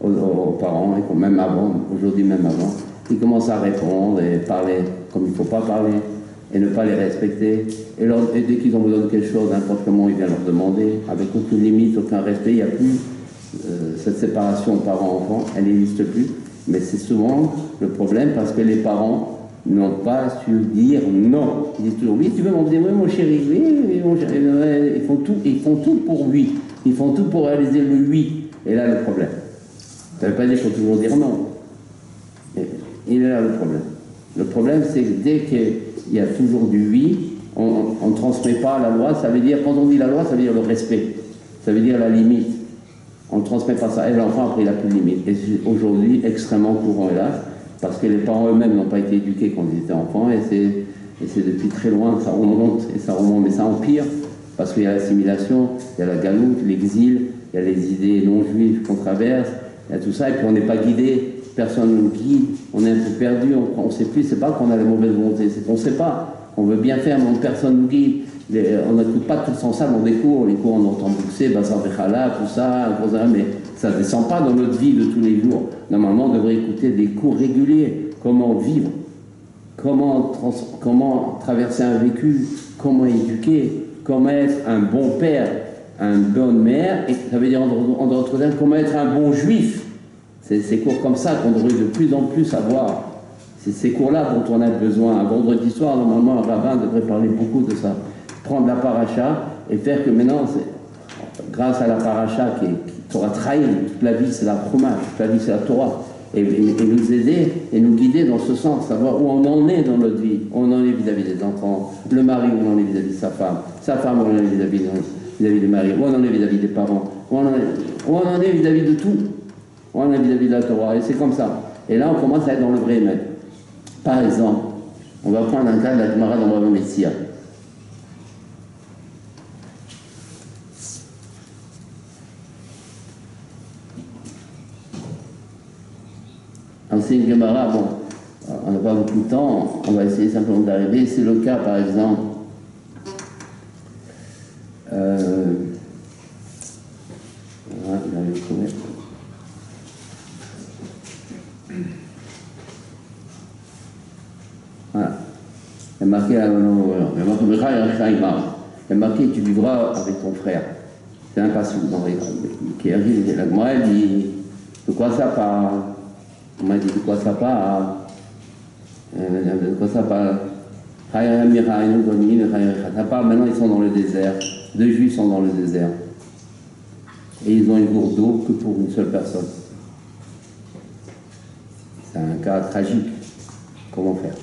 aux parents, et même avant, aujourd'hui même avant, ils commencent à répondre et parler comme il ne faut pas parler, et ne pas les respecter. Et dès qu'ils ont besoin de quelque chose, n'importe comment, ils viennent leur demander, avec aucune limite, aucun respect, il n'y a plus cette séparation parents-enfants, elle n'existe plus. Mais c'est souvent le problème parce que les parents n'ont pas su dire non. Ils disent toujours oui, tu veux m'en dire oui mon chéri, oui mon chéri. Ils font tout pour oui. Ils font tout pour réaliser le oui. Et là le problème. Ça ne veut pas dire qu'il faut toujours dire non. Et il est là le problème. Le problème c'est que dès qu'il y a toujours du oui, on ne transmet pas la loi. Ça veut dire, quand on dit la loi, ça veut dire le respect. Ça veut dire la limite. On ne transmet pas ça. Et l'enfant après il n'a plus de limite. Et c'est aujourd'hui extrêmement courant hélas. Parce que les parents eux-mêmes n'ont pas été éduqués quand ils étaient enfants, et c'est depuis très loin que ça remonte, mais ça empire, parce qu'il y a l'assimilation, il y a la galoute, l'exil, il y a les idées non juives qu'on traverse, il y a tout ça, et puis on n'est pas guidé personne ne nous guide, on est un peu perdu, on ne sait plus, c'est pas qu'on a la mauvaise volonté, c'est qu'on ne sait pas, on veut bien faire, mais personne ne nous guide. On n'écoute pas tout le sens ça dans les cours on entend pousser, Bazar Bechala, tout ça, mais ça ne descend pas dans notre vie de tous les jours. Normalement, on devrait écouter des cours réguliers, comment vivre, comment traverser un vécu, comment éduquer, comment être un bon père, une bonne mère, et ça veut dire en d'autres termes, comment être un bon juif. C'est ces cours comme ça qu'on devrait de plus en plus avoir. C'est ces cours-là dont on a besoin. Un vendredi soir, normalement, un rabbin devrait parler beaucoup de ça. Prendre la paracha et faire que maintenant, grâce à la paracha qui t'aura trahi toute la vie, c'est la Trouma, toute la vie, c'est la Torah, et nous aider et nous guider dans ce sens, savoir où on en est dans notre vie, où on en est vis-à-vis des enfants, le mari, où on en est vis-à-vis de sa femme, où on en est vis-à-vis des maris, où on en est vis-à-vis des parents, où on en est vis-à-vis de tout, où on en est vis-à-vis de la Torah, et c'est comme ça. Et là, on commence à être dans le vrai maître. Par exemple, on va prendre un cas de la Gemara dans le Messia. C'est une Gemara, bon, on n'a pas beaucoup de temps, on va essayer simplement d'arriver. C'est le cas, par exemple, voilà. Il est marqué, tu vivras avec ton frère. C'est un passage qui arrive, la Gemara dit, de quoi ça parle? On m'a dit de quoi ça parle. De quoi ça parle. Ça parle, maintenant ils sont dans le désert. 2 juifs sont dans le désert. Et ils ont une gourde d'eau que pour une seule personne. C'est un cas tragique. Comment faire?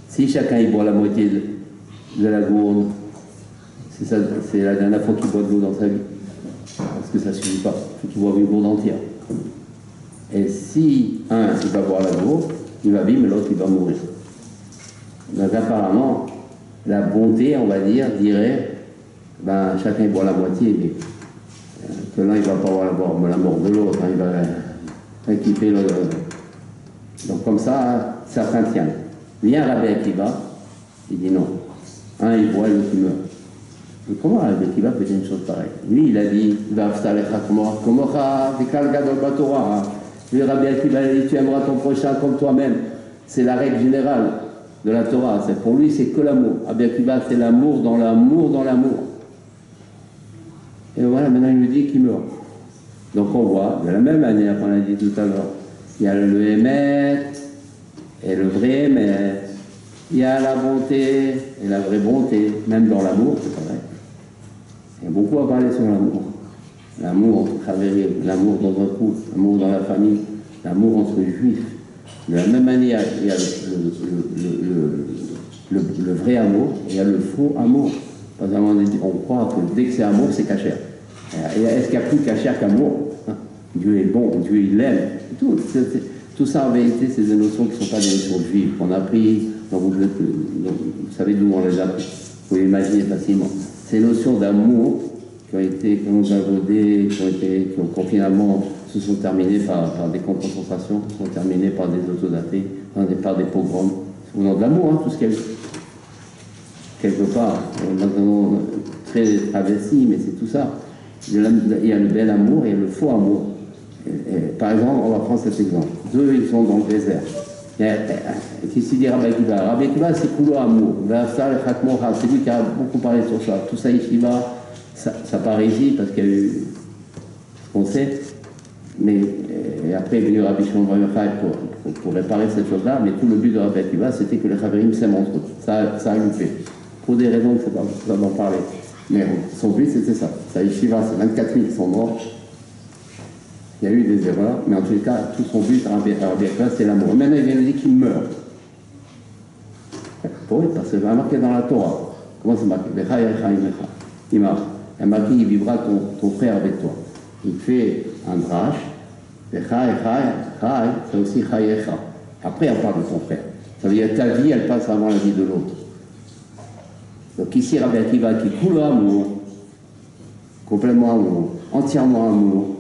Si chacun il boit la moitié de la gourde, c'est la dernière fois qu'il boit de l'eau dans sa vie. Parce que ça ne suffit pas. Il faut qu'il boive une gourde entière. Et si un, il va boire la gourde, il va vivre, mais l'autre, il va mourir. Donc apparemment, la bonté, on va dire, dirait, chacun il boit la moitié, mais que l'un, il ne va pas boire la mort de l'autre, il va équiper le... Donc comme ça, certains tiennent. Vient Rabbi Akiva, il dit non. Un, il boit et l'autre, il meurt. Mais comment Rabbi Akiva fait une chose pareille? Lui, il a dit, lui, Rabbi Akiva, il dit, tu aimeras ton prochain comme toi-même. C'est la règle générale de la Torah. Pour lui, c'est que l'amour. Rabbi Akiva, c'est l'amour dans l'amour dans l'amour. Et voilà, maintenant il nous dit qu'il meurt. Donc on voit, de la même manière qu'on a dit tout à l'heure, il y a le émet et le vrai émet. Il y a la bonté et la vraie bonté, même dans l'amour, c'est pareil. Il y a beaucoup à parler sur l'amour. L'amour entre Khavérim, l'amour dans un couple, l'amour dans la famille, l'amour entre juifs. De la même manière, il y a le vrai amour et il y a le faux amour. Parce qu'on croit que dès que c'est amour, c'est cachère. Est-ce qu'il n'y a plus cachère qu'amour? Dieu est bon, Dieu il l'aime. Tout ça en vérité, c'est des notions qui ne sont pas des notions juives, qu'on a pris, vous savez d'où on les a pris. Vous pouvez imaginer facilement. Ces notions d'amour qui nous ont rodé, qui finalement se sont terminées par des camps de concentration, se sont terminées par des autodafés, par des pogroms. Au nom de l'amour, tout ce qu'il y a eu. Quelque part, maintenant très travesti, mais c'est tout ça. Il y a le bel amour et le faux amour. Par exemple, on va prendre cet exemple. 2, ils sont dans le désert. Qu'est-ce qu'il dit Rabbi Akiva? Rabbi Akiva, c'est couloir amour. C'est lui qui a beaucoup parlé sur ça. Tout ça, Yeshiva, ça paraît ici parce qu'il y a eu ce qu'on sait. Mais après, il est venu Rabbi Shimon Bar Yochai pour réparer cette chose-là. Mais tout le but de Rabbi Akiva, c'était que les Chaverim s'aiment entre eux. Ça a loupé. Pour des raisons que je ne sais pas d'en parler. Mais son but, c'était ça. Ça, Yeshiva, c'est 24 000 qui sont morts. Il y a eu des erreurs, mais en tous les cas, tout son but à Rabbi Akiva, c'est l'amour. Maintenant, il vient de dire qu'il meurt. Oui, parce que c'est marqué dans la Torah. Comment c'est marqué? Il marque. Il est marqué, il vivra ton frère avec toi. Il fait un drache. C'est aussi chayecha. Après, on parle de ton frère. Ça veut dire ta vie, elle passe avant la vie de l'autre. Donc ici, Rabbi Akiva qui coule amour, complètement amour, entièrement amour,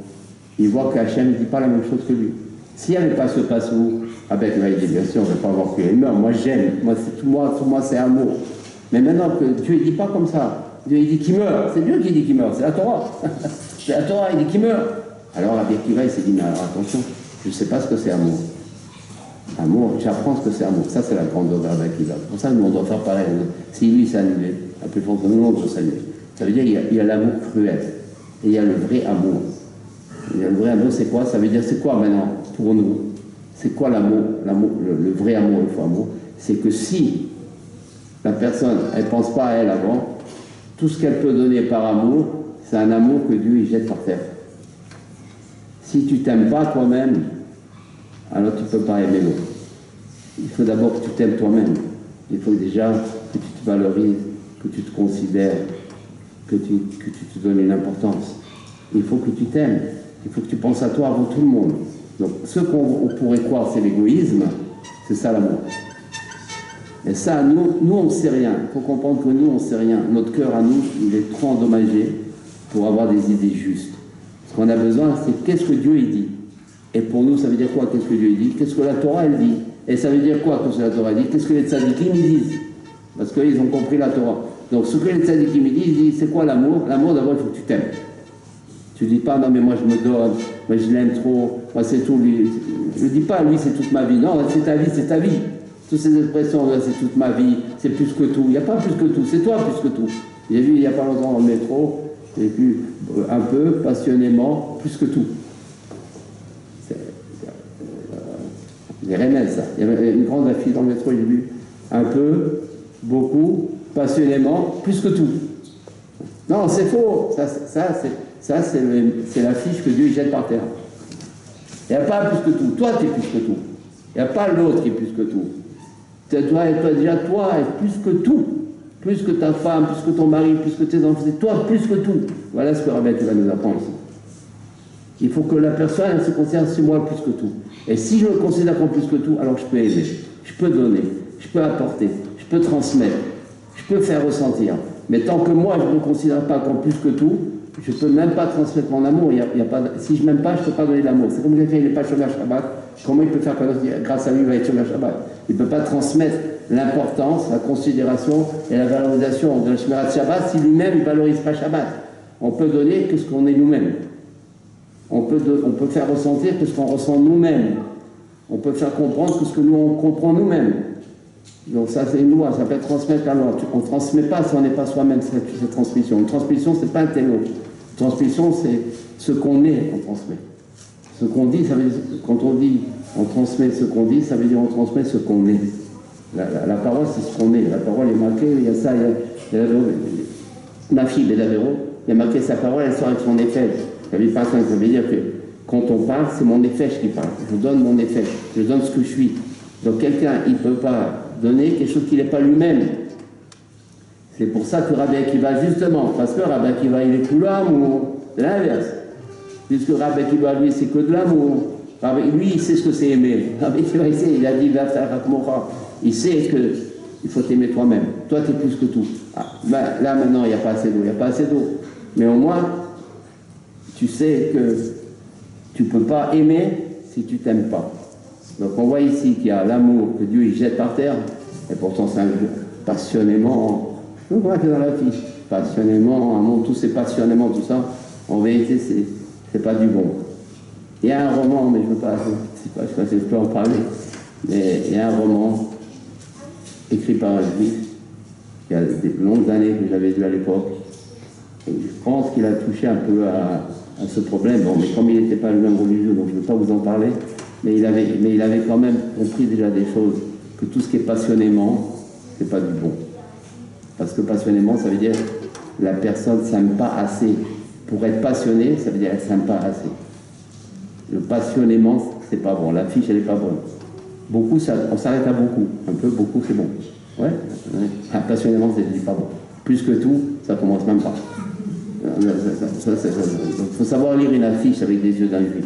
il voit qu'Hachem ne dit pas la même chose que lui. S'il n'y avait pas ce passe-où, avec il va dire, bien sûr, on ne va pas avoir que il meurt. Moi, j'aime. Moi, c'est amour. Mais maintenant que Dieu ne dit pas comme ça. Dieu il dit qu'il meurt. C'est Dieu qui dit qu'il meurt. C'est la Torah. C'est la Torah, il dit qu'il meurt. Alors, Rabbi Akiva, il s'est dit, mais alors attention, je ne sais pas ce que c'est amour. Amour, j'apprends ce que c'est amour. Ça, c'est la grandeur de Rabbi Akiva. C'est pour ça que nous, on doit faire pareil. Si lui s'est annulé, la plus forte de nous, on doit s'annuler. Ça veut dire qu'il y a l'amour cruel. Et il y a le vrai amour. Et le vrai amour, c'est quoi? Ça veut dire, c'est quoi maintenant pour nous? C'est quoi l'amour? Le vrai amour, le faux amour, c'est que si la personne, elle ne pense pas à elle avant, tout ce qu'elle peut donner par amour, c'est un amour que Dieu il jette par terre. Si tu t'aimes pas toi-même, alors tu ne peux pas aimer l'autre. Il faut d'abord que tu t'aimes toi-même. Il faut déjà que tu te valorises, que tu te considères, que tu te donnes une importance. Il faut que tu t'aimes. Il faut que tu penses à toi avant tout le monde. Donc, ce qu'on pourrait croire, c'est l'égoïsme, c'est ça l'amour. Et ça, nous on ne sait rien. Il faut comprendre que nous, on ne sait rien. Notre cœur à nous, il est trop endommagé pour avoir des idées justes. Ce qu'on a besoin, c'est qu'est-ce que Dieu il dit. Et pour nous, ça veut dire quoi? Qu'est-ce que Dieu il dit? Qu'est-ce que la Torah elle dit? Et ça veut dire quoi? Qu'est-ce que la Torah dit? Qu'est-ce que les tzadikim ils disent? Parce qu'ils ont compris la Torah. Donc, ce que les tzadikim ils disent, c'est quoi l'amour? L'amour, d'abord, il faut que tu t'aimes. Tu ne dis pas, non mais moi je me donne, moi je l'aime trop, moi c'est tout, lui. Je ne dis pas, lui c'est toute ma vie. Non, c'est ta vie, c'est ta vie. Toutes ces expressions, c'est toute ma vie, c'est plus que tout. Il n'y a pas plus que tout, c'est toi plus que tout. J'ai vu il n'y a pas longtemps dans le métro, j'ai vu un peu, passionnément, plus que tout. Les remèdes, ça. Il y avait une grande affiche dans le métro, j'ai vu un peu, beaucoup, passionnément, plus que tout. Non, c'est faux. Ça, c'est l'affiche que Dieu jette par terre. Il n'y a pas plus que tout. Toi, tu es plus que tout. Il n'y a pas l'autre qui est plus que tout. Toi, est plus que tout. Plus que ta femme, plus que ton mari, plus que tes enfants. C'est toi plus que tout. Voilà ce que Rabbi va nous apprendre ici. Il faut que la personne elle se considère, c'est moi plus que tout. Et si je me considère comme plus que tout, alors je peux aimer, je peux donner, je peux apporter, je peux transmettre, je peux faire ressentir. Mais tant que moi, je ne me considère pas comme plus que tout, je ne peux même pas transmettre mon amour. Si je ne m'aime pas, je ne peux pas donner l'amour. C'est comme quelqu'un, il n'est pas chômeur Shabbat. Comment il peut faire grâce à lui, il va être chômeur Shabbat? Il ne peut pas transmettre l'importance, la considération et la valorisation de la Shemirat Shabbat si lui-même il ne valorise pas Shabbat. On peut donner que ce qu'on est nous-mêmes. On peut faire ressentir que ce qu'on ressent nous-mêmes. On peut faire comprendre que ce que nous on comprend nous-mêmes. Donc ça c'est une loi, ça peut transmettre la loi. On ne transmet pas si on n'est pas soi-même cette transmission. Une transmission, c'est pas un télo. Une transmission, c'est ce qu'on est, on transmet. Ce qu'on dit, ça veut dire, quand on dit on transmet ce qu'on dit, ça veut dire on transmet ce qu'on est. La parole, c'est ce qu'on est. La parole est marquée, il y a ça, il y a ma fille, Bédavero, il y a marqué sa parole, elle sort avec son effet. Ça veut dire que quand on parle, c'est mon effet qui parle. Je donne mon effet, je donne ce que je suis. Donc quelqu'un, il ne peut pas donner quelque chose qu'il n'est pas lui-même. C'est pour ça que Rabbi Akiva, justement, parce que Rabbi Akiva, il est tout l'amour, c'est l'inverse. Puisque Rabbi Akiva, lui, c'est que de l'amour. Lui, il sait ce que c'est aimer. Rabbi Akiva, il sait, il a dit, il sait qu'il faut t'aimer toi-même. Toi, tu es plus que tout. Là, maintenant, il n'y a pas assez d'eau, il n'y a pas assez d'eau. Mais au moins, tu sais que tu ne peux pas aimer si tu ne t'aimes pas. Donc on voit ici qu'il y a l'amour que Dieu il jette par terre, et pourtant c'est un passionnément, on voit que dans la fiche, passionnément, amour, tout c'est passionnément, tout ça, en vérité c'est pas du bon. Il y a un roman, mais je ne veux pas, je sais pas si je peux en parler, mais il y a un roman écrit par un juif, il y a des longues années que j'avais lu à l'époque, et je pense qu'il a touché un peu à ce problème. Bon, mais comme il n'était pas lui-même religieux, donc je ne vais pas vous en parler, mais il avait quand même compris déjà des choses, que tout ce qui est passionnément, c'est pas du bon. Parce que passionnément, ça veut dire la personne ne s'aime pas assez. Pour être passionné, ça veut dire qu'elle ne s'aime pas assez. Le passionnément, c'est pas bon. La fiche, elle n'est pas bonne. Beaucoup, on s'arrête à beaucoup. Un peu, beaucoup, c'est bon. Ouais. Passionnément, c'est pas bon. Plus que tout, ça commence même pas. Il faut savoir lire une affiche avec des yeux d'un juif.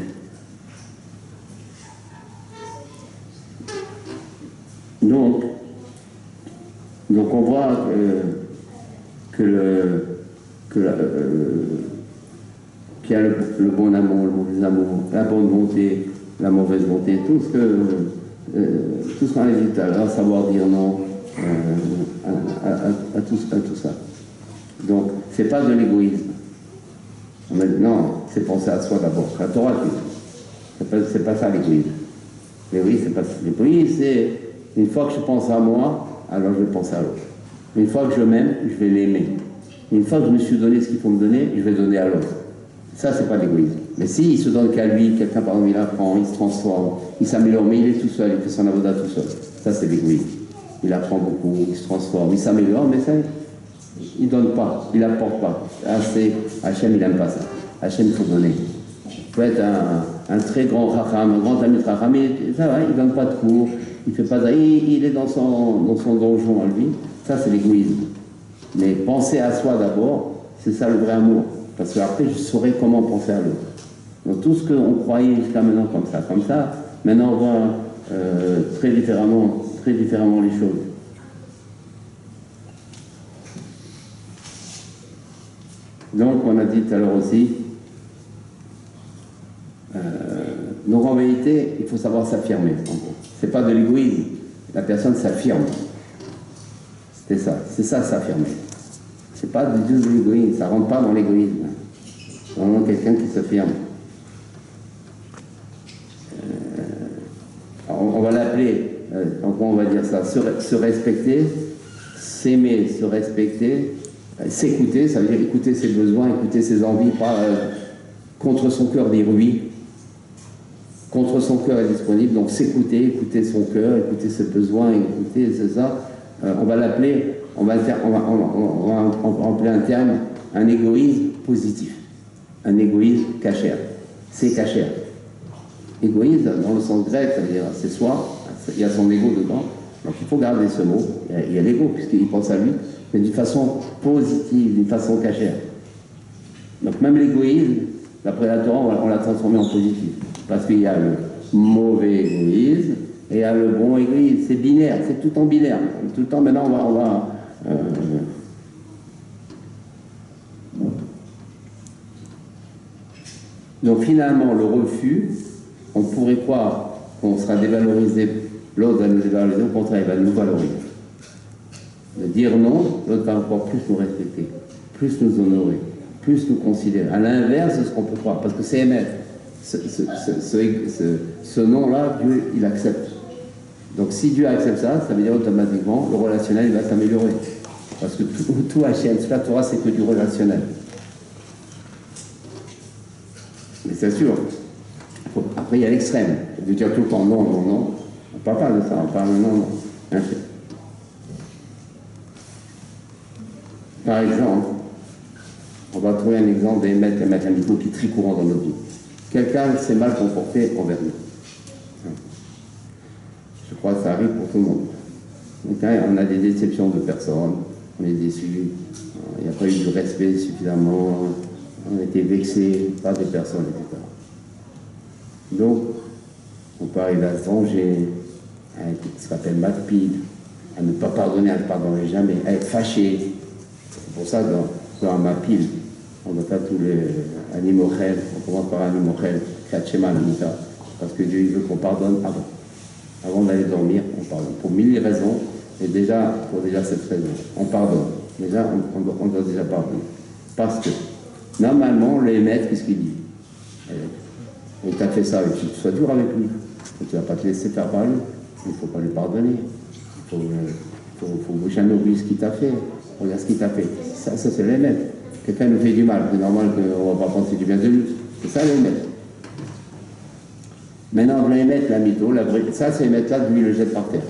Donc on voit qu'il y a le bon amour, le mauvais amour, la bonne volonté, la mauvaise volonté, tout ce qu'on a dit tout à l'heure, savoir dire non à tout ça. Donc, c'est pas de l'égoïsme. Non, c'est penser à soi d'abord. La Torah, c'est pas ça l'égoïsme. L'égoïsme, c'est pas ça. L'égoïsme, c'est une fois que je pense à moi, alors je vais penser à l'autre. Une fois que je m'aime, je vais l'aimer. Une fois que je me suis donné ce qu'il faut me donner, je vais donner à l'autre. Ça, c'est pas l'égoïsme. Mais s'il se donne qu'à lui, quelqu'un par exemple, il apprend, il se transforme, il s'améliore, mais il est tout seul, il fait son avoda tout seul. Ça, c'est l'égoïsme. Il apprend beaucoup, il se transforme, il s'améliore, mais ça, il ne donne pas, il n'apporte pas. Hachem, il n'aime pas ça. Hachem, il faut donner. Il peut être un très grand racham, un grand ami de racham, mais ça va, il ne donne pas de cours, il fait pas ça, il est dans son donjon à lui. Ça, c'est l'égoïsme. Mais penser à soi d'abord, c'est ça le vrai amour. Parce qu'après, je saurai comment penser à l'autre. Donc tout ce qu'on croyait jusqu'à maintenant comme ça, maintenant on voit très différemment les choses. Donc on a dit tout à l'heure aussi, donc en vérité, il faut savoir s'affirmer. C'est pas de l'égoïsme, la personne s'affirme. C'est ça s'affirmer. C'est pas du tout de l'égoïsme, ça rentre pas dans l'égoïsme. C'est vraiment quelqu'un qui s'affirme. On va l'appeler, on va dire ça, se respecter, s'aimer, se respecter, s'écouter, ça veut dire écouter ses besoins, écouter ses envies, pas contre son cœur dire oui, contre son cœur est disponible, donc s'écouter, écouter son cœur, écouter ses besoins, écouter, c'est ça. On va l'appeler, on va employer un terme, un égoïsme positif, un égoïsme cachère, c'est cachère. Égoïsme, dans le sens grec, c'est-à-dire c'est soi, il y a son ego dedans, donc il faut garder ce mot, il y a l'ego puisqu'il pense à lui, mais d'une façon positive, d'une façon cachère. Donc même l'égoïsme, d'après la Torah, on l'a transformé en positif, parce qu'il y a le mauvais égoïsme et il y a le bon égoïsme, c'est binaire, c'est tout en binaire, tout le temps maintenant on va donc finalement le refus, on pourrait croire qu'on sera dévalorisé, l'autre va nous dévaloriser, au contraire, il va nous valoriser. De dire non, l'autre va encore plus nous respecter, plus nous honorer, plus nous considérer. À l'inverse de ce qu'on peut croire, parce que c'est émettre. Ce non-là, Dieu, il accepte. Donc si Dieu accepte ça, ça veut dire automatiquement, le relationnel, il va s'améliorer. Parce que tout Hachem, toute la Torah, c'est que du relationnel. Mais c'est sûr. Après, il y a l'extrême. De dire tout le temps non, non, non. On ne parle pas de ça, on parle de non, non. Par exemple, on va trouver un exemple d'émettre un micro qui est très courant dans notre vie. Quelqu'un s'est mal comporté envers nous. Je crois que ça arrive pour tout le monde. Donc, on a des déceptions de personnes, on est déçus, il n'y a pas eu de respect suffisamment, on a été vexés par des personnes, etc. Donc, on peut arriver à se venger, à être ce qu'on appelle matpid, à ne pas pardonner, à ne pardonner jamais, à être fâché. C'est pour ça que dans un mapil, on ne va pas tous les animochel, on commence par animochel, khatchema, parce que Dieu il veut qu'on pardonne avant. Avant d'aller dormir, on pardonne. Pour mille raisons, et pour cette raison, on pardonne. Déjà, on doit déjà pardonner. Parce que, normalement, les maîtres, qu'est-ce qu'il dit? Et tu as fait ça, tu sois dur avec lui. Et tu ne vas pas te laisser faire par lui. Il ne faut pas lui pardonner. Il faut jamais oublier ce qu'il t'a fait. Regarde ce qu'il t'a fait. Ça c'est les maîtres. Quelqu'un nous fait du mal, c'est normal qu'on ne va pas penser du bien de lui. C'est ça les maîtres. Maintenant, les maîtres, la mytho, ça c'est les maîtres là, lui il le jette par terre.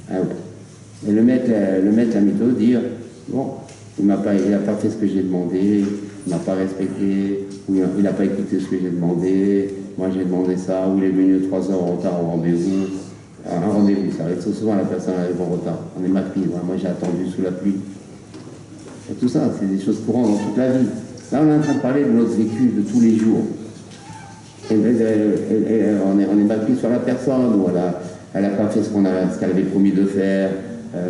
Ah, ouais. Et le maître, la mytho, dire bon, il n'a pas fait ce que j'ai demandé, il m'a pas respecté, ou il n'a pas écouté ce que j'ai demandé, moi j'ai demandé ça, ou il est venu 3 heures en retard au rendez-vous. Un rendez-vous, ça arrive souvent, la personne arrive en retard. On est mal pris, moi j'ai attendu sous la pluie. Et tout ça, c'est des choses courantes dans toute la vie. Là, on est en train de parler de notre vécu de tous les jours. Et on est mal pris sur la personne, ou elle n'a pas fait ce qu'elle avait promis de faire.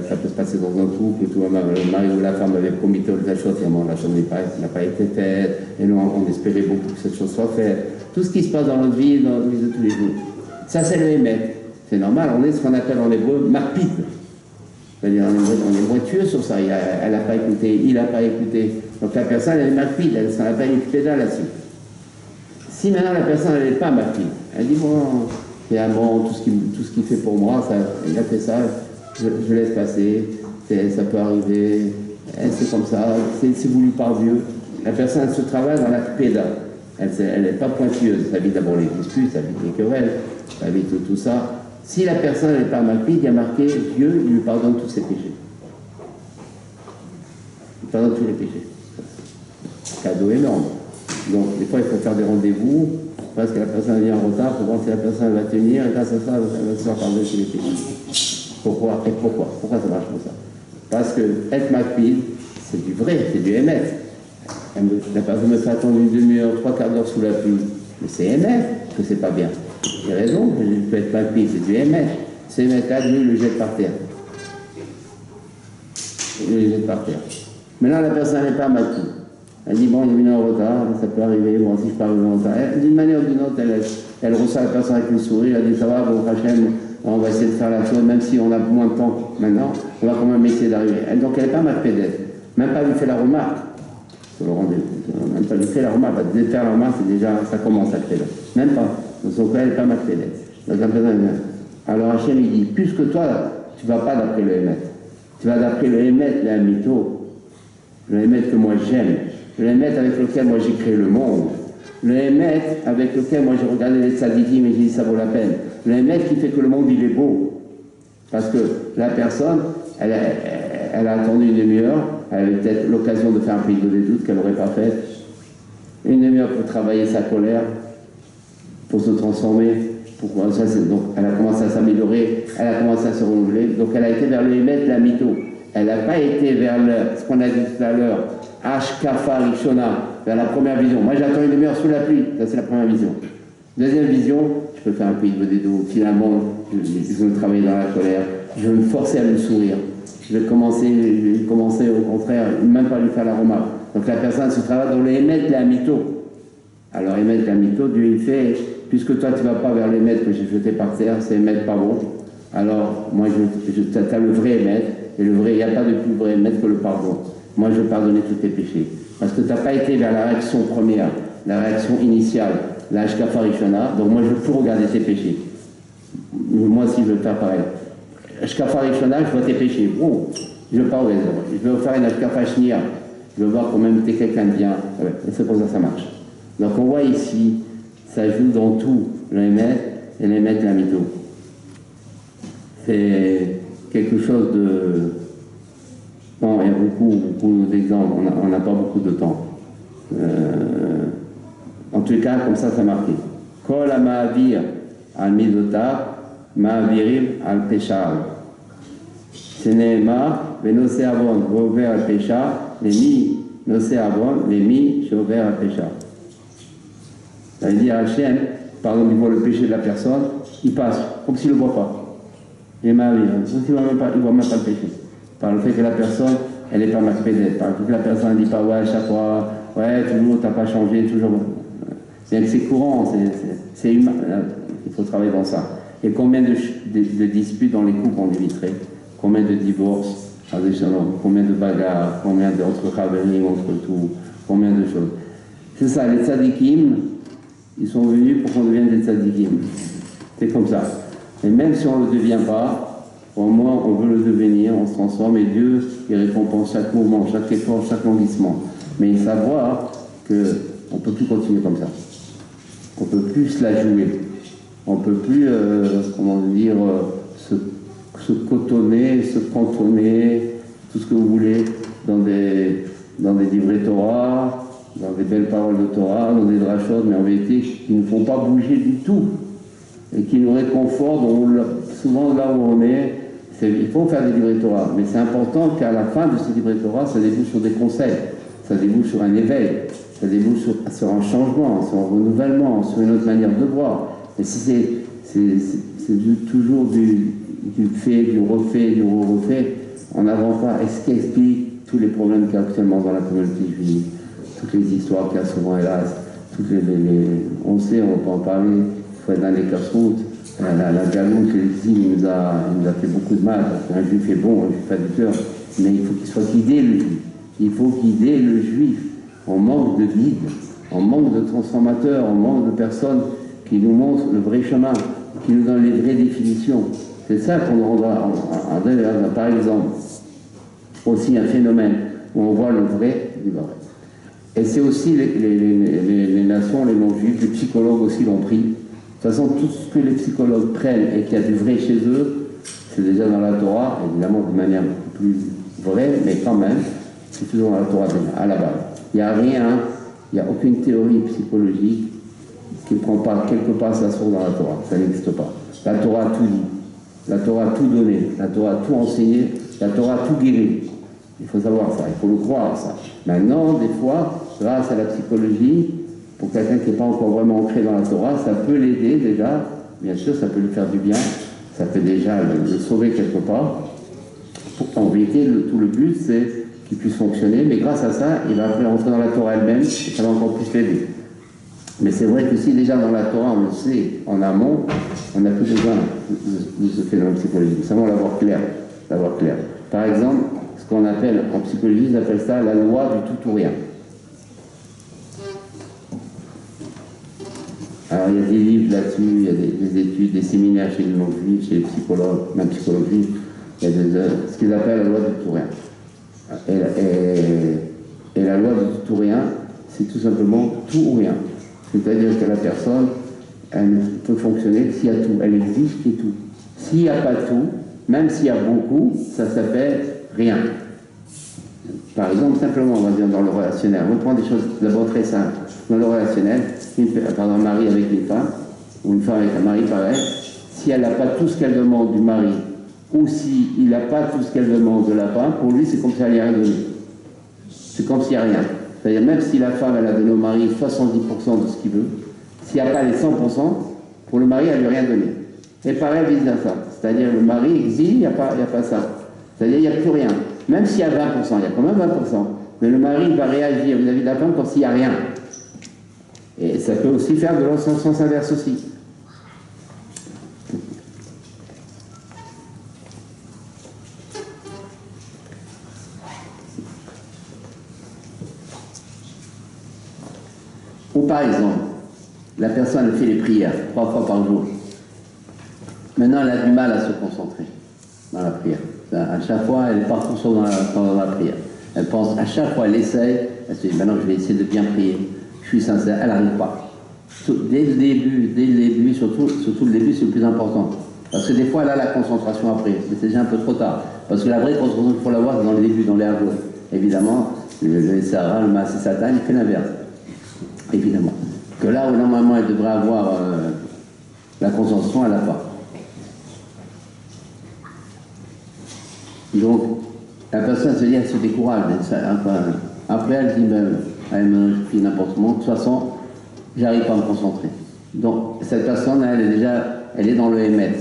Ça peut se passer dans un couple, tout, le mari ou la femme avait promis telle chose, finalement la chose n'a pas été faite, et nous on espérait beaucoup que cette chose soit faite. tout ce qui se passe dans notre vie, dans notre vie de tous les jours. Ça, c'est le émet. C'est normal, on est ce qu'on appelle en hébreu marpide. C'est-à-dire, on est moitié sur ça. Elle n'a pas écouté, il n'a pas écouté. Donc la personne, elle est marpide, elle s'en appelle une pédale là-dessus. Si maintenant la personne, elle n'est pas marpide, elle dit, bon, finalement, tout ce qu'il fait pour moi, ça, il a fait ça, je laisse passer, ça peut arriver, c'est comme ça, c'est voulu par Dieu. La personne, elle se travaille dans la pédale. Elle n'est pas pointilleuse, ça évite d'abord les disputes, ça évite les querelles, ça évite tout ça. Si la personne n'est pas marquée, il y a marqué Dieu, il lui pardonne tous ses péchés. Il pardonne tous les péchés. Cadeau énorme. Donc, des fois, il faut faire des rendez-vous, parce que la personne vient en retard, pour voir si la personne va tenir, et grâce à ça, elle va se faire pardonner tous les péchés. Pourquoi? Et pourquoi? Pourquoi ça marche comme ça? Parce que être marqué, c'est du vrai, c'est du émettre. La personne me fait attendre une demi-heure, 3/4 d'heure sous la pluie. Mais c'est émettre que c'est pas bien. J'ai raison, je peux être marqué, c'est du émettre. C'est émettre là, Dieu le jette par terre. Il le jette par terre. Maintenant, la personne n'est pas marquée. Elle dit, bon, il est venu en retard, ça peut arriver, bon, si je pars en retard. D'une manière ou d'une autre, elle reçoit la personne avec une sourire, elle dit, ça va, bon, Hachem, on va essayer de faire la chose, même si on a moins de temps maintenant, on va quand même essayer d'arriver. Donc, elle n'est pas marquée d'être. Même pas lui fait la remarque. Sur le rendez-vous. Même pas lui fait la remarque. De faire la remarque, c'est déjà, ça commence à faire. Même pas. Donc, son cas, elle n'est pas marquée d'être. Donc, la personne, alors Hachem, il dit, puisque toi, tu ne vas pas d'après le Hémet. Tu vas d'après le Hémet, le Hamito. Le Hémet que moi j'aime. Le Hémet avec lequel moi j'ai créé le monde. Le Hémet avec lequel moi j'ai regardé les tzadikim et j'ai dit ça vaut la peine. Le Hémet qui fait que le monde il est beau. Parce que la personne, elle a attendu une demi-heure, elle avait peut-être l'occasion de faire un pays de doute qu'elle n'aurait pas fait. Une demi-heure pour travailler sa colère, pour se transformer. Donc elle a commencé à s'améliorer, elle a commencé à se renouveler. Donc elle a été vers le Hémet, la mytho. Elle n'a pas été vers ce qu'on a dit tout à l'heure, Ashkafa Rishona, vers la première vision. Moi j'attends une demi-heure sous la pluie, ça c'est la première vision. Deuxième vision, je peux faire un pays de dédo. Finalement, je veux travailler dans la colère, je veux me forcer à lui sourire. Je vais commencer au contraire, même pas lui faire la remarque. Donc la personne se travaille dans le Hémet, la mytho. Alors Hémet, la mytho, Dieu il fait, puisque toi tu ne vas pas vers l'Hémet que j'ai jeté par terre, c'est Hémet pas bon. Alors moi tu as le vrai Hémet. Et le vrai, il n'y a pas de plus vrai maître que le pardon. Moi, je vais pardonner tous tes péchés. Parce que tu n'as pas été vers la réaction première, la réaction initiale, la Ashkafa Rishona. Donc moi, je veux tout regarder tes péchés. Moi aussi, je veux faire pareil. Ashkafa Rishona, je vois tes péchés. Bon, je veux pas au raison. Je veux faire une Ashkafa Shnia. Je veux voir quand même que tu es quelqu'un de bien. Ouais, c'est comme ça que ça marche. Donc on voit ici, ça joue dans tout, le Hémet et l'Hémet la mytho. C'est quelque chose de... Bon, il y a beaucoup d'exemples, on n'a pas beaucoup de temps. En tout cas, comme ça marqué. Kol ha-ma'avir al-midotav, ma'avirim al-peshar. Shene'emar, ve'noseh avon, ve'over al-peshar, ve'mi noseh avon, ve'mi she'over al-peshar. Ça veut dire Hachem, pardon, il voit le péché de la personne, il passe, comme s'il ne le voit pas. Les maris, il ne voit même pas le péché. Par le fait que la personne, elle n'est pas macpédette. Par le fait que la personne ne dit pas, ouais, chaque fois, ouais, toujours, tu n'as pas changé, toujours. Bien que c'est courant, c'est humain. Il faut travailler dans ça. Et combien de disputes dans les couples on éviterait? Combien de divorces? Combien de bagarres? Combien d'autres ravening entre tout? Combien de choses? C'est ça, les tzadikim, ils sont venus pour qu'on devienne des tzadikim. C'est comme ça. Et même si on ne le devient pas, au moins on veut le devenir, on se transforme et Dieu il récompense chaque mouvement, chaque effort, chaque languissement. Mais il savoir qu'on ne peut plus continuer comme ça. On ne peut plus se la jouer. On ne peut plus, se cotonner, se cantonner, tout ce que vous voulez, dans des livrets Torah, dans des belles paroles de Torah, dans des drachot, mais en vérité, qui ne font pas bouger du tout. Et qui nous réconforte, souvent là où on est, il faut faire des livrets Torah, mais c'est important qu'à la fin de ces livrets Torah, ça débouche sur des conseils, ça débouche sur un éveil, ça débouche sur un changement, sur un renouvellement, sur une autre manière de voir. Et si c'est toujours du fait, du refait, du refait, on n'avance pas. Et ce qui explique tous les problèmes qu'il y a actuellement dans la communauté juive, toutes les histoires qu'il y a souvent, hélas, on sait, on peut en parler, il faut être dans les casse-routes. La galoute, l'exil, nous a fait beaucoup de mal, parce qu'un juif est bon, un juif a du cœur, mais il faut qu'il soit guidé, le juif. Il faut guider le juif. On manque de guides, on manque de transformateurs, on manque de personnes qui nous montrent le vrai chemin, qui nous donnent les vraies définitions. C'est ça qu'on doit, par exemple, aussi un phénomène où on voit le vrai du vrai. Et c'est aussi les nations, les non-juifs, les psychologues aussi l'ont pris. De toute façon, tout ce que les psychologues prennent et qu'il y a du vrai chez eux, c'est déjà dans la Torah, évidemment de manière beaucoup plus vraie, mais quand même, c'est toujours dans la Torah à la base. Il n'y a rien, il n'y a aucune théorie psychologique qui ne prend pas quelque part sa source dans la Torah. Ça n'existe pas. La Torah a tout dit. La Torah a tout donné. La Torah a tout enseigné. La Torah a tout guéri. Il faut savoir ça, il faut le croire ça. Maintenant, des fois, grâce à la psychologie, pour quelqu'un qui n'est pas encore vraiment ancré dans la Torah, ça peut l'aider déjà, bien sûr, ça peut lui faire du bien, ça peut déjà le sauver quelque part. En vérité, tout le but, c'est qu'il puisse fonctionner, mais grâce à ça, il va après rentrer dans la Torah elle-même, et ça va encore plus l'aider. Mais c'est vrai que si déjà dans la Torah, on le sait en amont, on n'a plus besoin de ce phénomène psychologique. Nous savons l'avoir clair. Par exemple, ce qu'on appelle en psychologie, ils appellent ça la loi du tout ou rien. Alors il y a des livres là-dessus, il y a des études, des séminaires chez les non-juifs, chez les psychologues, même psychologie, il y a ce qu'ils appellent la loi du tout ou rien. Et la loi du tout ou rien, c'est tout simplement tout ou rien. C'est-à-dire que la personne, elle ne peut fonctionner s'il y a tout, elle existe qu'il y ait tout. S'il n'y a pas tout, même s'il y a beaucoup, ça s'appelle rien. Par exemple, simplement, on va dire dans le relationnel, on prend des choses d'abord très simples. Dans le relationnel, un mari avec une femme, ou une femme avec un mari pareil, si elle n'a pas tout ce qu'elle demande du mari, ou s'il n'a pas tout ce qu'elle demande de la femme, pour lui, c'est comme si elle n'y a rien donné. C'est comme s'il n'y a rien. C'est-à-dire, même si la femme, elle a donné au mari 70% de ce qu'il veut, s'il n'y a pas les 100%, pour le mari, elle ne lui a rien donné. Et pareil, vice-versa. C'est-à-dire, le mari exile, il n'y a pas ça. C'est-à-dire, il n'y a plus rien. Même s'il y a 20%, il y a quand même 20%. Mais le mari va réagir vis-à-vis de la femme comme s'il n'y a rien. Et ça peut aussi faire de l'autre sens inverse aussi. Ou par exemple, la personne fait les prières 3 fois par jour. Maintenant, elle a du mal à se concentrer dans la prière. À chaque fois, elle est partout sauf dans la prière. Elle pense, à chaque fois, elle essaye, elle se dit, maintenant je vais essayer de bien prier. Je suis sincère, elle n'arrive pas. Dès le début, surtout le début, c'est le plus important. Parce que des fois, elle a la concentration après, mais c'est déjà un peu trop tard. Parce que la vraie concentration, il faut l'avoir dans le début, dans les avots. Évidemment, le Sarah, le Maasé Satan, il fait l'inverse. Évidemment. Que là où normalement elle devrait avoir la concentration, elle n'a pas. Donc, la personne se dit, elle se décourage. Après, elle dit, elle me fait n'importe comment. De toute façon, j'arrive pas à me concentrer. Donc, cette personne, elle est dans le émet.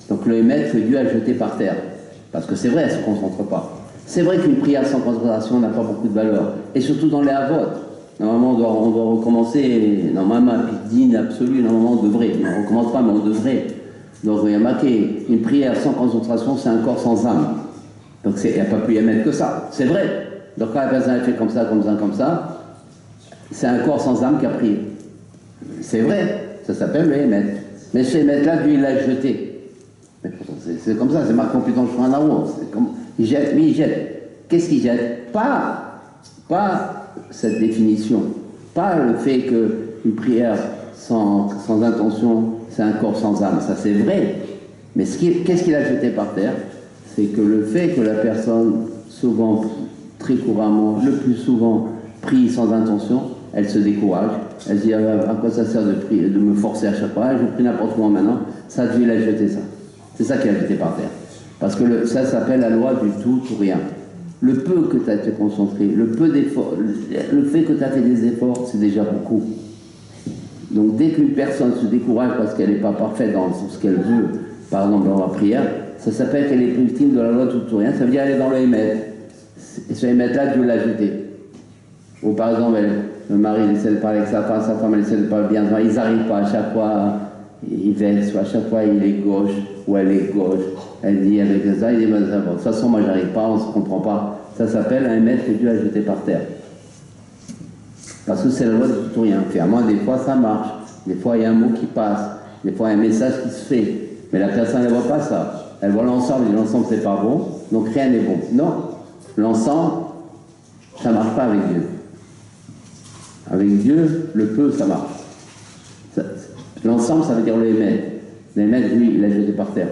Donc, le émet que Dieu a jeté par terre. Parce que c'est vrai, elle ne se concentre pas. C'est vrai qu'une prière sans concentration n'a pas beaucoup de valeur. Et surtout dans les avots. Normalement, on doit recommencer, normalement, dîne absolue, normalement, on devrait. On ne recommence pas, mais on devrait. Donc, il y a marqué, une prière sans concentration, c'est un corps sans âme. Donc, il n'y a pas plus à mettre que ça. C'est vrai. Donc, quand la personne fait comme ça, c'est un corps sans âme qui a prié. C'est vrai. Ça s'appelle le émet. Mais ce émet-là, Dieu, il l'a jeté. C'est comme ça, c'est marqué en plus dans le chemin d'Arou. Il jette, oui, il jette. Qu'est-ce qu'il jette? Pas cette définition, pas le fait qu'une prière sans intention, c'est un corps sans âme, ça c'est vrai, mais qu'est-ce qu'il a jeté par terre? C'est que le fait que la personne, souvent, très couramment, le plus souvent, prie sans intention, elle se décourage, elle se dit, à quoi ça sert de prier, de me forcer à chaque fois, je prie n'importe comment maintenant, ça Dieu l'a jeté ça, c'est ça qu'il a jeté par terre, parce que ça s'appelle la loi du tout ou rien. Le peu que tu as été concentré, le peu d'efforts, le fait que tu as fait des efforts, c'est déjà beaucoup. Donc dès qu'une personne se décourage parce qu'elle n'est pas parfaite dans ce qu'elle veut, par exemple dans la prière, ça s'appelle qu'elle est victime de la loi tout ou rien, ça veut dire qu'elle est dans le émet. Et ce émet-là, Dieu l'a jeté. Ou par exemple, le mari essaie de parler avec sa femme elle essaie de parler bien, ils n'arrivent pas à chaque fois, ils versent, ou à chaque fois il est gauche, ou elle est gauche, elle dit avec ça, il dit, ben, ça va. De toute façon, moi j'arrive pas, on ne se comprend pas. Ça s'appelle un maître que Dieu a jeté par terre. Parce que c'est la loi de tout ou rien. Finalement, des fois ça marche, des fois il y a un mot qui passe, des fois il y a un message qui se fait, mais la personne ne voit pas ça. Elle voit l'ensemble, et l'ensemble c'est pas bon, donc rien n'est bon. Non, l'ensemble, ça ne marche pas avec Dieu. Avec Dieu, le peu, ça marche. L'ensemble, ça veut dire le émettre. L'émettre, lui, il a jeté par terre.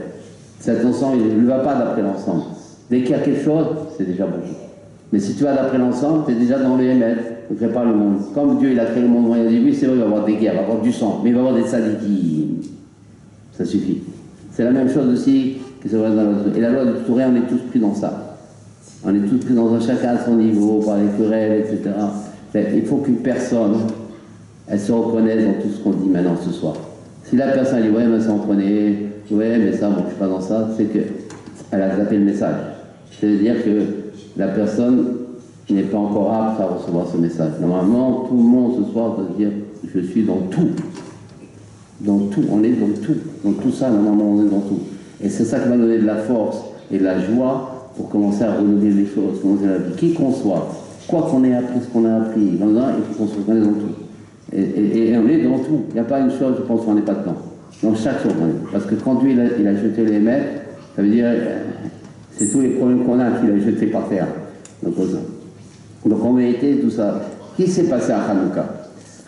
Cet ensemble, il ne va pas d'après l'ensemble. Dès qu'il y a quelque chose, c'est déjà bon. Mais si tu vas d'après l'ensemble, tu es déjà dans le émettre. Tu ne crées pas le monde. Comme Dieu, il a créé le monde au début, c'est vrai, il va y avoir des guerres, il va y avoir du sang, mais il va y avoir des sadikim. Ça suffit. C'est la même chose aussi que c'est vrai dans l'autre. Et la loi de tout rien, on est tous pris dans ça. On est tous pris dans un chacun à son niveau, par les querelles, etc. Il faut qu'une personne, elle se reconnaisse dans tout ce qu'on dit maintenant ce soir. Si la personne dit, ouais, mais ça en prenait, ouais, mais ça, bon, je ne suis pas dans ça, c'est qu'elle a zappé le message. C'est-à-dire que la personne n'est pas encore apte à recevoir ce message. Normalement, tout le monde ce soir doit se dire, je suis dans tout. Dans tout, on est dans tout. Dans tout ça, normalement, on est dans tout. Et c'est ça qui va donner de la force et de la joie pour commencer à renouveler les choses, commencer la vie. Qui qu'on soit, quoi qu'on ait appris, ce qu'on a appris, il faut qu'on se reconnaisse dans tout. Et on est dans tout. Il n'y a pas une chose, je pense qu'on n'est pas dedans. Dans chaque chose, on est. Parce que quand Dieu il a jeté les maîtres, ça veut dire, c'est tous les problèmes qu'on a qu'il a jetés par terre. Donc en vérité, tout ça. Qu'est-ce qui s'est passé à Hanouka?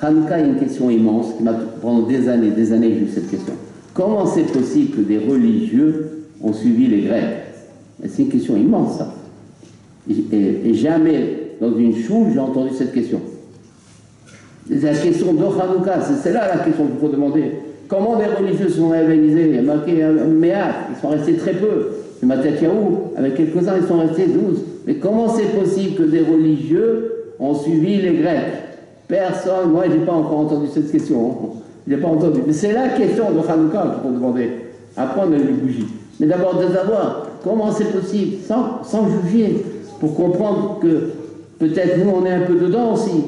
Hanouka, il y a une question immense qui m'a pendant des années, j'ai eu cette question. Comment c'est possible que des religieux ont suivi les Grecs? C'est une question immense, ça. Et jamais dans une choule, j'ai entendu cette question. C'est la question de Hanouka, c'est là la question qu'il faut demander. Comment des religieux sont réalisés? Il y a marqué Méat, ils sont restés très peu. Le Matatiaou, avec quelques-uns, ils sont restés 12. Mais comment c'est possible que des religieux ont suivi les Grecs? Personne, moi je n'ai pas encore entendu cette question. Hein. Je n'ai pas entendu. Mais c'est la question de Hanouka qu'il faut demander. Après, on a les bougies. Mais d'abord de savoir comment c'est possible, sans juger, pour comprendre que peut-être nous on est un peu dedans aussi.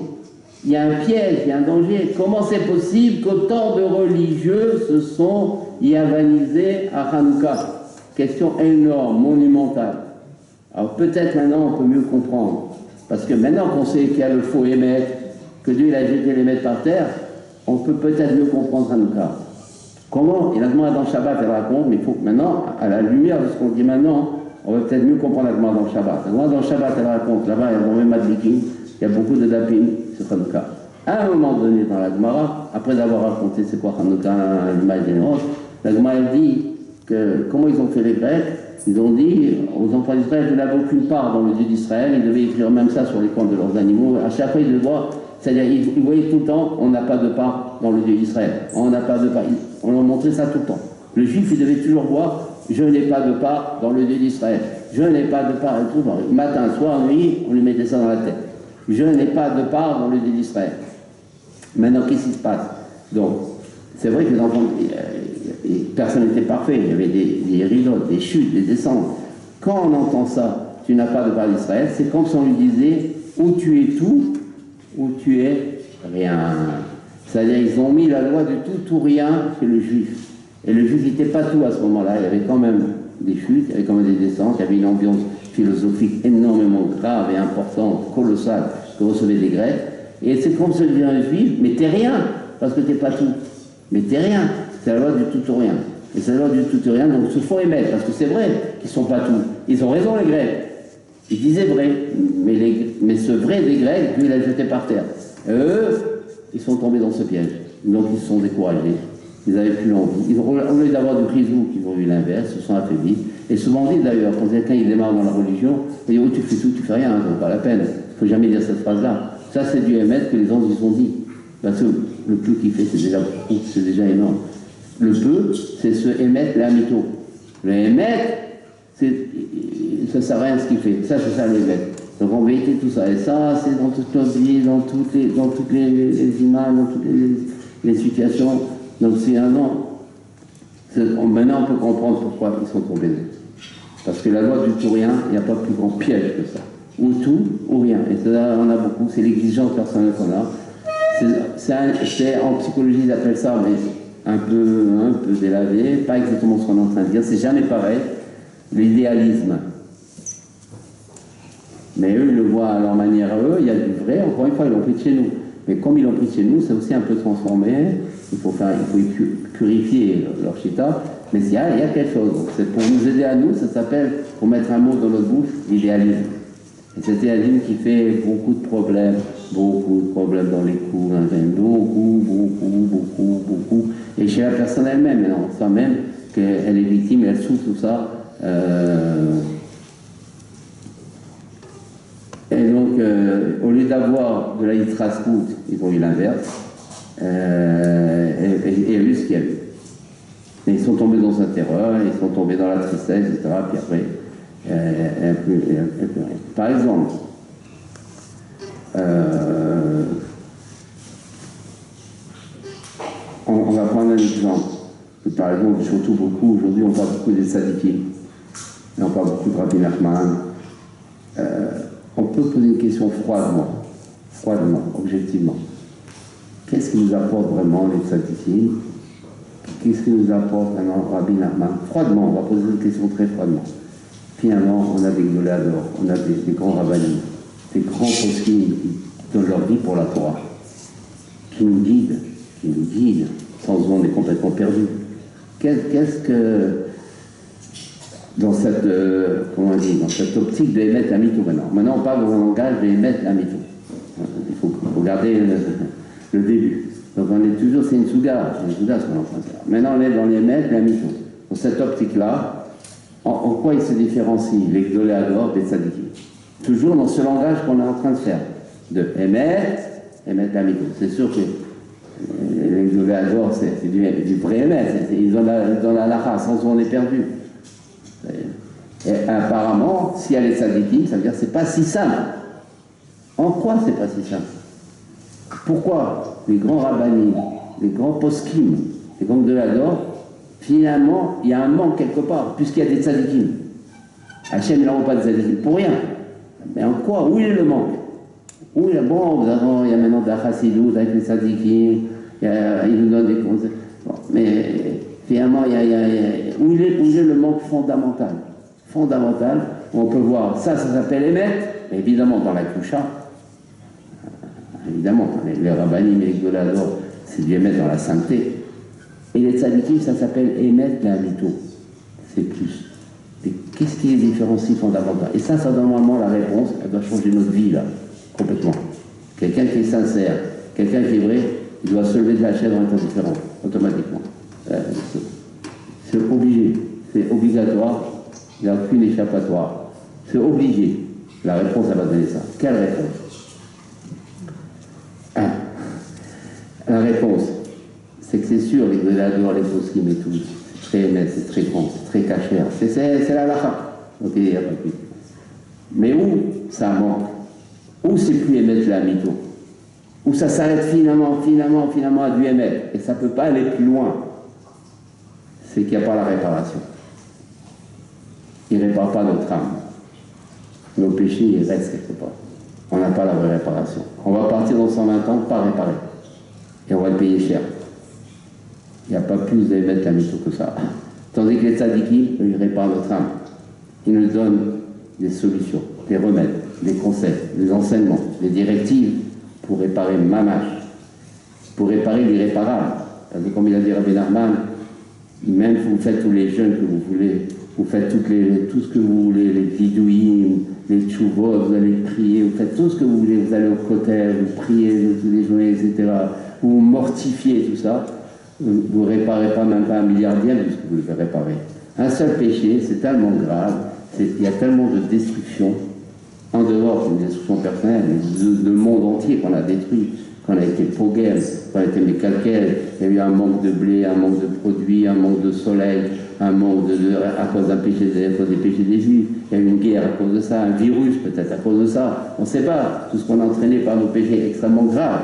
Il y a un piège, il y a un danger. Comment c'est possible qu'autant de religieux se sont yavanisés à Hanouka? Question énorme, monumentale. Alors peut-être maintenant on peut mieux comprendre. Parce que maintenant qu'on sait qu'il y a le faux émettre, que Dieu il a jeté les maîtres par terre, on peut peut-être mieux comprendre Hanouka. Comment? Il a demandé dans Shabbat, elle raconte, mais il faut que maintenant, à la lumière de ce qu'on dit maintenant, on va peut-être mieux comprendre la demande dans Shabbat. La demande dans Shabbat, elle raconte, là-bas, il y a dans le Madlikin, il y a beaucoup de dapim sur Hanouka. À un moment donné dans la Gemara, après avoir raconté c'est quoi Hanouka, l'image des nôtres, la Gemara elle dit que comment ils ont fait les Grecs, ils ont dit aux enfants d'Israël qu'ils n'avaient aucune part dans le Dieu d'Israël, ils devaient écrire même ça sur les comptes de leurs animaux, à chaque fois ils devaient voir, c'est-à-dire ils voyaient tout le temps, on n'a pas de part dans le Dieu d'Israël, on n'a pas de part, on leur montrait ça tout le temps. Le juif il devait toujours voir, je n'ai pas de part dans le Dieu d'Israël, je n'ai pas de part, et tout, matin, soir, nuit, on lui mettait ça dans la tête. Je n'ai pas de part dans le Dieu d'Israël. Maintenant, qu'est-ce qui se passe? Donc, c'est vrai que les enfants, personne n'était parfait. Il y avait des rideaux, des chutes, des descentes. Quand on entend ça, tu n'as pas de part d'Israël, c'est comme si on lui disait, ou tu es tout, ou tu es rien. C'est-à-dire, ils ont mis la loi du tout ou rien chez le juif. Et le juif n'était pas tout à ce moment-là. Il y avait quand même des chutes, il y avait quand même des descentes, il y avait une ambiance philosophique énormément grave et importante, colossale, que recevaient les Grecs. Et c'est comme se dit un juif, mais t'es rien, parce que t'es pas tout. Mais t'es rien, c'est la loi du tout ou rien. Et c'est la loi du tout ou rien, donc il faut émettre, parce que c'est vrai qu'ils sont pas tout. Ils ont raison les Grecs. Ils disaient vrai, mais ce vrai des Grecs, lui il l'a jeté par terre. Et eux, ils sont tombés dans ce piège. Donc ils se sont découragés. Ils n'avaient plus l'envie. Au lieu d'avoir du chrizou, ils ont eu l'inverse, ils se sont affaiblis. Et souvent dit d'ailleurs, quand quelqu'un il démarre dans la religion, il dit oh, tu fais tout, tu fais rien, ça vaut pas la peine. Il ne faut jamais dire cette phrase-là. Ça, c'est du émettre que les anges ils ont dit. Parce que le peu qu'il fait, c'est déjà énorme. Le peu, c'est ce émettre, le mytho. Le émettre, ça ne sert à rien ce qu'il fait. Ça, c'est ça le émettre. Donc en vérité, tout ça. Et ça, c'est dans toute notre vie, dans toutes les images, dans toutes les situations. Donc c'est un an. Maintenant, on peut comprendre pourquoi ils sont tombés. Parce que la loi du tout rien, il n'y a pas plus grand piège que ça. Ou tout, ou rien. Et ça, on a beaucoup, c'est l'exigence personnelle qu'on a. En psychologie, ils appellent ça, mais un peu délavé, pas exactement ce qu'on est en train de dire, c'est jamais pareil, l'idéalisme. Mais eux, ils le voient à leur manière à eux, il y a du vrai, encore une fois, ils l'ont pris de chez nous. Mais comme ils l'ont pris de chez nous, c'est aussi un peu transformé, il faut purifier leur chita, mais il y a quelque chose. C'est pour nous aider à nous, ça s'appelle, pour mettre un mot dans notre bouche, l'idéalisme. Et c'est l'idéalisme qui fait beaucoup de problèmes dans les cours, hein, beaucoup. Et chez la personne elle-même, on sent même qu'elle est victime, elle souffre tout ça. Et donc, au lieu d'avoir de la Yitzhak-Scout, ils ont eu l'inverse. Et il y a eu ce qu'il y a eu. Et ils sont tombés dans sa terreur, ils sont tombés dans la tristesse, etc. Puis après, il n'y a plus rien. Par exemple, on va prendre un exemple. Par exemple, surtout beaucoup, aujourd'hui, on parle beaucoup des tzadikim. Et on parle beaucoup de Rabbi Nachman. On peut poser une question froidement, objectivement. Qu'est-ce qui nous apporte vraiment les tzadikim? Qu'est-ce qui nous apporte maintenant Rabbi Nachman? Froidement, on va poser une question très froidement. Finalement, on a des gdoléadors, on a des grands rabbinim, des grands poskim qui donnent leur vie pour la Torah, qui nous guident. Sans eux, on est complètement perdus. Qu'est-ce que, dans cette, dans cette optique de émettre la mytho maintenant on parle dans un langage de émettre la mytho. Il faut regarder le début. Donc on est toujours, c'est une souga ce qu'on est en train de faire. Maintenant on est dans l'émettre la mytho. Dans cette optique-là, en quoi ils se différencient, les gdoléadors des tzadikim? Toujours dans ce langage qu'on est en train de faire, de émettre la mytho. C'est sûr que les gdoléadors, c'est du vrai émettre, ils ont la lacha, sans eux on est perdu. Et apparemment, s'il y a les tzadikim, ça veut dire que c'est pas si simple. En quoi c'est pas si simple? Pourquoi les grands rabbinim, les grands poskim, les grands gdoléadors, finalement, il y a un manque quelque part, puisqu'il y a des tzadikim. Hachem n'envoie pas de tzadikim pour rien. Mais en quoi? Où est le manque? Où est bon, il y a maintenant de la chassidoute avec les tzadikim, ils nous donnent des conseils. Bon, mais finalement, où est le manque fondamental? On peut voir, ça s'appelle émettre, mais évidemment dans la Kusha, évidemment, les rabbinim et les gdoléadors, c'est du émettre dans la sainteté. Et les tzadikim, ça s'appelle émettre la mytho. C'est plus. Mais qu'est-ce qui les différencie fondamentalement? Et ça donne vraiment la réponse, elle doit changer notre vie, là, complètement. Quelqu'un qui est sincère, quelqu'un qui est vrai, il doit se lever de la chaise en étant différent, automatiquement. C'est obligé, c'est obligatoire, il n'y a aucune échappatoire. C'est obligé. La réponse, elle va donner ça. Quelle réponse? La réponse, c'est que c'est sûr, les gdoléadors, les poskim et tout, c'est très net, c'est très grand, c'est très cachère, c'est la lacha. Ok, il n'y a pas plus. Mais où ça manque? Où c'est plus émettre la mytho? Où ça s'arrête finalement à du émettre, et ça ne peut pas aller plus loin? C'est qu'il n'y a pas la réparation. Il ne répare pas notre âme. Nos péchés, ils restent quelque part. On n'a pas la vraie réparation. On va partir dans 120 ans, pas réparer. Et on va le payer cher. Il n'y a pas plus d'émettre la mytho que ça. Tandis que les tzadikim, ils réparent notre âme. Ils nous donnent des solutions, des remèdes, des conseils, des enseignements, des directives pour réparer mamash, pour réparer l'irréparable. Parce que comme il a dit Rabbi Nachman, même vous faites tous les jeûnes que vous voulez, vous faites tout ce que vous voulez, les vidouïm, les tchouvot, vous allez prier, vous faites tout ce que vous voulez, vous allez au kotel, vous priez tous les journées, etc. Vous mortifiez tout ça, vous ne réparez pas même pas un milliardième de ce que vous devez réparer. Un seul péché, c'est tellement grave, il y a tellement de destruction, en dehors d'une destruction personnelle, mais le monde entier qu'on a détruit, qu'on a été poguer, qu'on a été mécalquel, il y a eu un manque de blé, un manque de produits, un manque de soleil, un manque à cause d'un péché, à cause des péchés des Juifs, il y a eu une guerre à cause de ça, un virus peut-être à cause de ça, on ne sait pas, tout ce qu'on a entraîné par nos péchés extrêmement graves.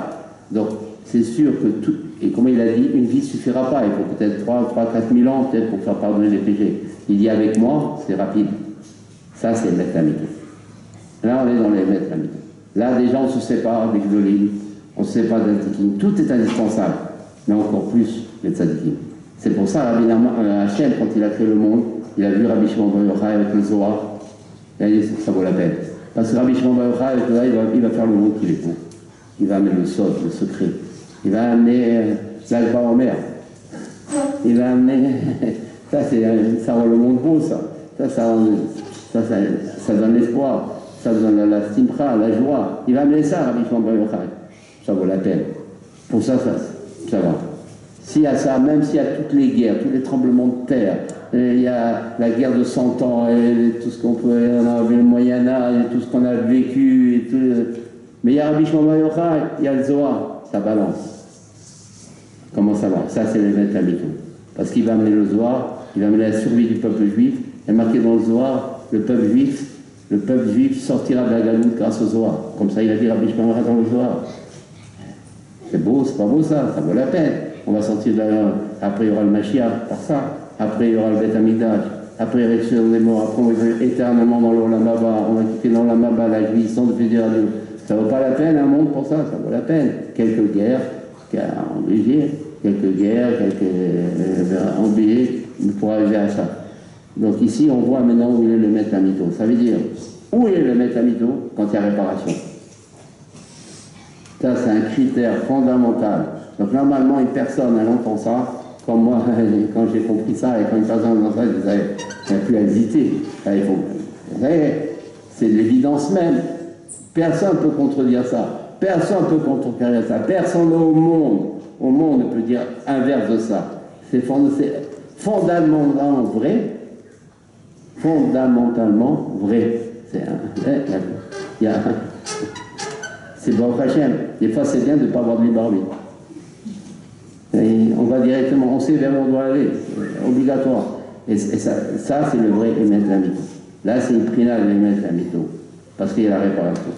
Donc c'est sûr que tout, et comme il a dit, une vie ne suffira pas, il faut peut-être 3-4 000 ans peut-être pour faire pardonner les péchés. Il dit avec moi, c'est rapide. Ça c'est mettre la mytho. Là on est dans les mettre la mytho. Là des gens se séparent, des gdolim, On ne sait pas de tzadikim. Tout est indispensable, mais encore plus les tzadikim. C'est pour ça, Rabbi Hachem, quand il a créé le monde, il a vu Rabbi Shimon Bar Yochai avec le Zohar. Il a dit, ça vaut la peine. Parce que Rabbi Shimon Bar Yochai, avec le Zohar, il va faire le monde qu'il est pour. Il va amener le sod, le secret. Il va amener l'Alba en mer. Il va amener... ça rend le monde beau, ça. Ça donne l'espoir. Ça donne la simcha, la joie. Il va amener ça, Rabbi Shimon Bar Yochai. Ça vaut la peine. Pour ça va. S'il y a ça, même s'il y a toutes les guerres, tous les tremblements de terre, il y a la guerre de 100 ans, et tout ce qu'on peut, on a vu le Moyen-Âge, et tout ce qu'on a vécu, et tout, mais il y a Rabbi Shimon Bar Yochai, il y a le Zohar, ça balance. Comment ça va? Ça, c'est l'évêque Hamilton. Parce qu'il va amener le Zohar, il va amener la survie du peuple juif. Il est marqué dans le Zohar, le peuple juif sortira de la galoute grâce au Zohar. Comme ça, il a dit Rabbi Shimon Bar Yochai dans le Zohar. C'est beau, c'est pas beau ça vaut la peine. On va sortir de là, après il y aura le Mashiach, par ça. Après il y aura le Beth Amikdash. Après il résurrection des morts. Après on va vivre éternellement dans l'Olam Haba. On va quitter dans l'Olam Haba la jouissance de plusieurs Dieu. Ça vaut pas la peine un monde pour ça vaut la peine. Quelques guerres, obligé, quelques obligés pour arriver à ça. Donc ici on voit maintenant où il est le Maître Hamito. Ça veut dire où est le Maître Hamito quand il y a réparation. Ça, c'est un critère fondamental. Donc, normalement, une personne, elle entend ça, comme moi, quand j'ai compris ça, et quand une personne entend ça, je disais, il n'y a plus à hésiter. C'est l'évidence même. Personne ne peut contredire ça. Personne ne peut contredire ça. Personne au monde ne peut dire inverse de ça. C'est fondamentalement vrai. Fondamentalement vrai. C'est Baruch Hashem. Des fois, c'est bien de ne pas avoir de libre arbitre. On va directement, on sait vers où on doit aller, c'est obligatoire. Et ça c'est le vrai Emet Lamito. Là, c'est une prina de Emet Lamito, parce qu'il y a la réparation.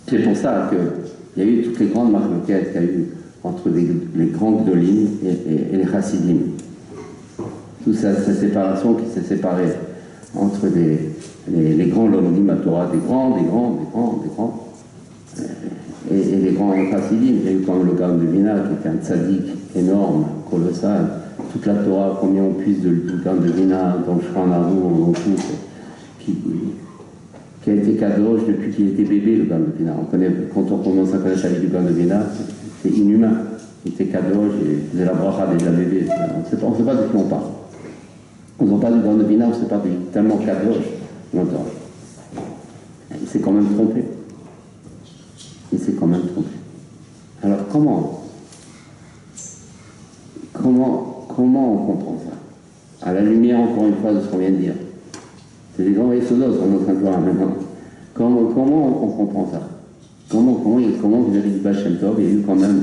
C'est pour ça qu'il y a eu toutes les grandes marloquettes qu'il y a eu entre les grands Gdolim et les Chassidim. Toute cette séparation qui s'est séparée entre les grands Lomdim à Torah, des grands, et les grands Chassidim. Il y a eu quand même le Gaon de Vilna, qui était un tzaddik énorme, colossal. Toute la Torah, combien on puise du Gaon de Vilna, dans le Shulchan Aruch, on pousse, qui a été kadosh depuis qu'il était bébé, le Gaon de Vilna. Quand on commence à connaître la vie du Gaon de Vilna, c'est inhumain. Il était kadosh et il faisait la bracha déjà bébé. On ne sait pas de qui on parle. On ne parle pas du Gaon de Vilna, on ne sait pas tellement kadosh. Longtemps. Il s'est quand même trompé. Alors comment on comprend ça? À la lumière, encore une fois, de ce qu'on vient de dire. C'est des grands Yesodot qu'on est en train de voir maintenant. Comment on comprend ça? Comment vis-à-vis du Baal Shem Tov, il y a eu quand même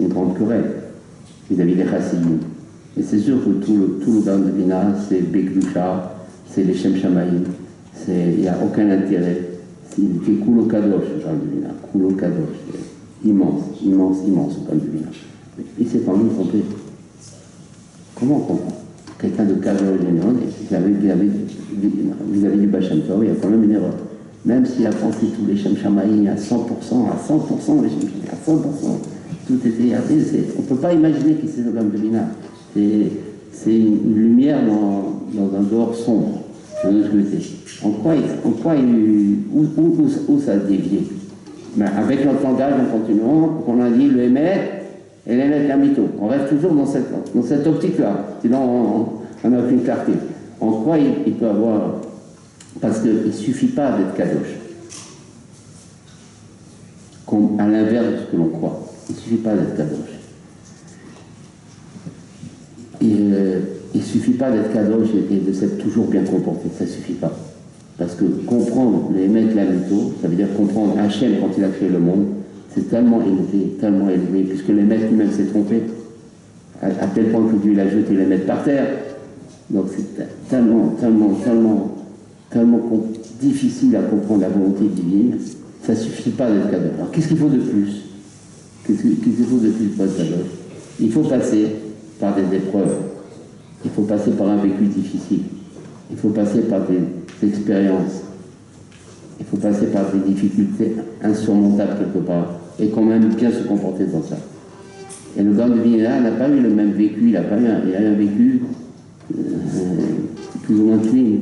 une grande querelle vis-à-vis des Chassidim. Et c'est sûr que tout le Gaon de Vilna, c'est Bekdusha, c'est les Shem Shamayim, il n'y a aucun intérêt. Il fait Kulo Kadosh, le Gaon de Vilna, Kulo Kadosh, immense, le Gaon de Vilna. Il s'est quand même trompé. Comment on comprend? Quelqu'un de Kadosh, vis-à-vis du Baal Shem Tov, il y a quand même une erreur. Même s'il a pensé tous les Shem Shamayim à 100%, les Shem Shamayim à 100%, tout était arrêté. On ne peut pas imaginer qui c'est le Gaon de Vilna. C'est une lumière dans un dehors sombre. De l'autre côté. Où ça a dévié? Avec notre langage, on continue. On a dit le Emet et l'Emet Lamito. On reste toujours dans cette optique-là. Sinon, on n'a aucune clarté. En quoi il peut avoir... Parce qu'il ne suffit pas d'être kadosh. À l'inverse de ce que l'on croit. Il ne suffit pas d'être kadosh. Il ne suffit pas d'être kadosh et de s'être toujours bien comporté, ça ne suffit pas. Parce que comprendre les Emet Lamito, ça veut dire comprendre Hachem quand il a créé le monde, c'est tellement élevé, puisque l'Emet lui-même s'est trompé, à tel point que Dieu l'a jeté l'Emet par terre. Donc c'est tellement difficile à comprendre la volonté divine, ça ne suffit pas d'être kadosh. Alors qu'est-ce qu'il faut de plus? Qu'est-ce qu'il faut de plus pour être kadosh? Il faut passer par des épreuves. Il faut passer par un vécu difficile. Il faut passer par des expériences. il faut passer par des difficultés insurmontables quelque part, et quand même bien se comporter dans ça. Et le grand de Vinaya n'a pas eu le même vécu, il a eu un vécu plus ou moins clean.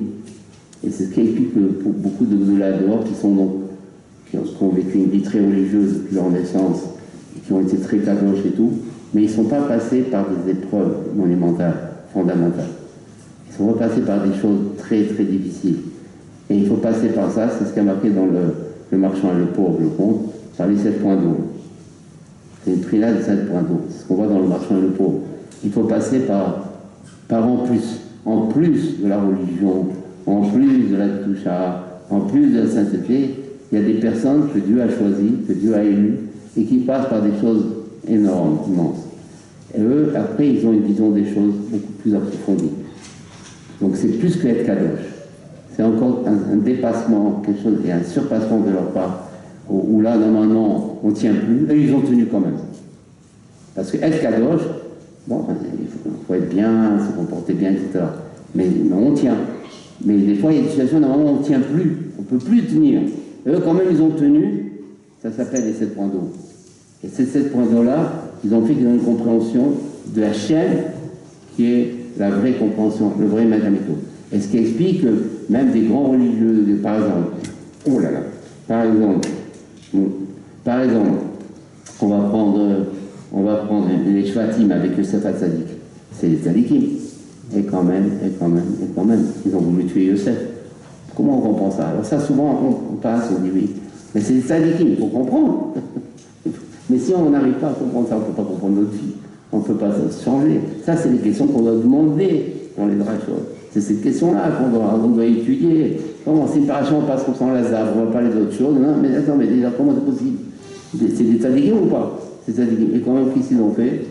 Et c'est ce qui explique que pour beaucoup de là-dehors qui ont vécu une vie très religieuse depuis leur naissance, et qui ont été très kadosh et tout, mais ils ne sont pas passés par des épreuves monumentales, fondamentales. Ils sont repassés par des choses très très difficiles. Et il faut passer par ça, c'est ce qu'a marqué dans le marchand et le pauvre, le conte, par les 7 points d'eau. C'est une trinade de 7 points d'eau, c'est ce qu'on voit dans le marchand et le pauvre. Il faut passer par en plus de la religion, en plus de la toucha, en plus de la sainteté, il y a des personnes que Dieu a choisies, que Dieu a élues, et qui passent par des choses énormes, immenses. Et eux, après, ils ont une vision des choses beaucoup plus approfondie. Donc c'est plus que être kadosh. C'est encore un dépassement, quelque chose, et un surpassement de leur part, où là, normalement, on ne tient plus, et ils ont tenu quand même. Parce que être kadosh, bon, il faut être bien, se comporter bien, etc. Mais on tient. Mais des fois, il y a des situations, normalement, on ne tient plus, on ne peut plus tenir. Et eux, quand même, ils ont tenu, ça s'appelle les 7 points d'eau. Et ces 7 points d'eau-là, ils ont fait qu'ils ont une compréhension de la chaîne qui est la vraie compréhension, le vrai Madhamito. Et ce qui explique que même des grands religieux, par exemple, oh là là, par exemple, on va prendre les Shvatim avec le Sefat Tzadik. C'est les Tzadikim. Et quand même, ils ont voulu tuer Yosef. Comment on comprend ça? Alors ça, souvent, on passe, on dit oui. Mais c'est les Tzadikim, il faut comprendre. Mais si on n'arrive pas à comprendre ça, on ne peut pas comprendre notre vie. On ne peut pas changer. Ça, c'est les questions qu'on doit demander dans les drachot. C'est cette question-là qu'on doit étudier. Comment, si par exemple on passe comme ça en Lazare, on va parler d'autres choses. Non, mais attends, mais déjà, comment c'est possible? C'est des tzadikim ou pas? C'est des tzadikim. Et comment qu'est-ce qu'ils ont fait?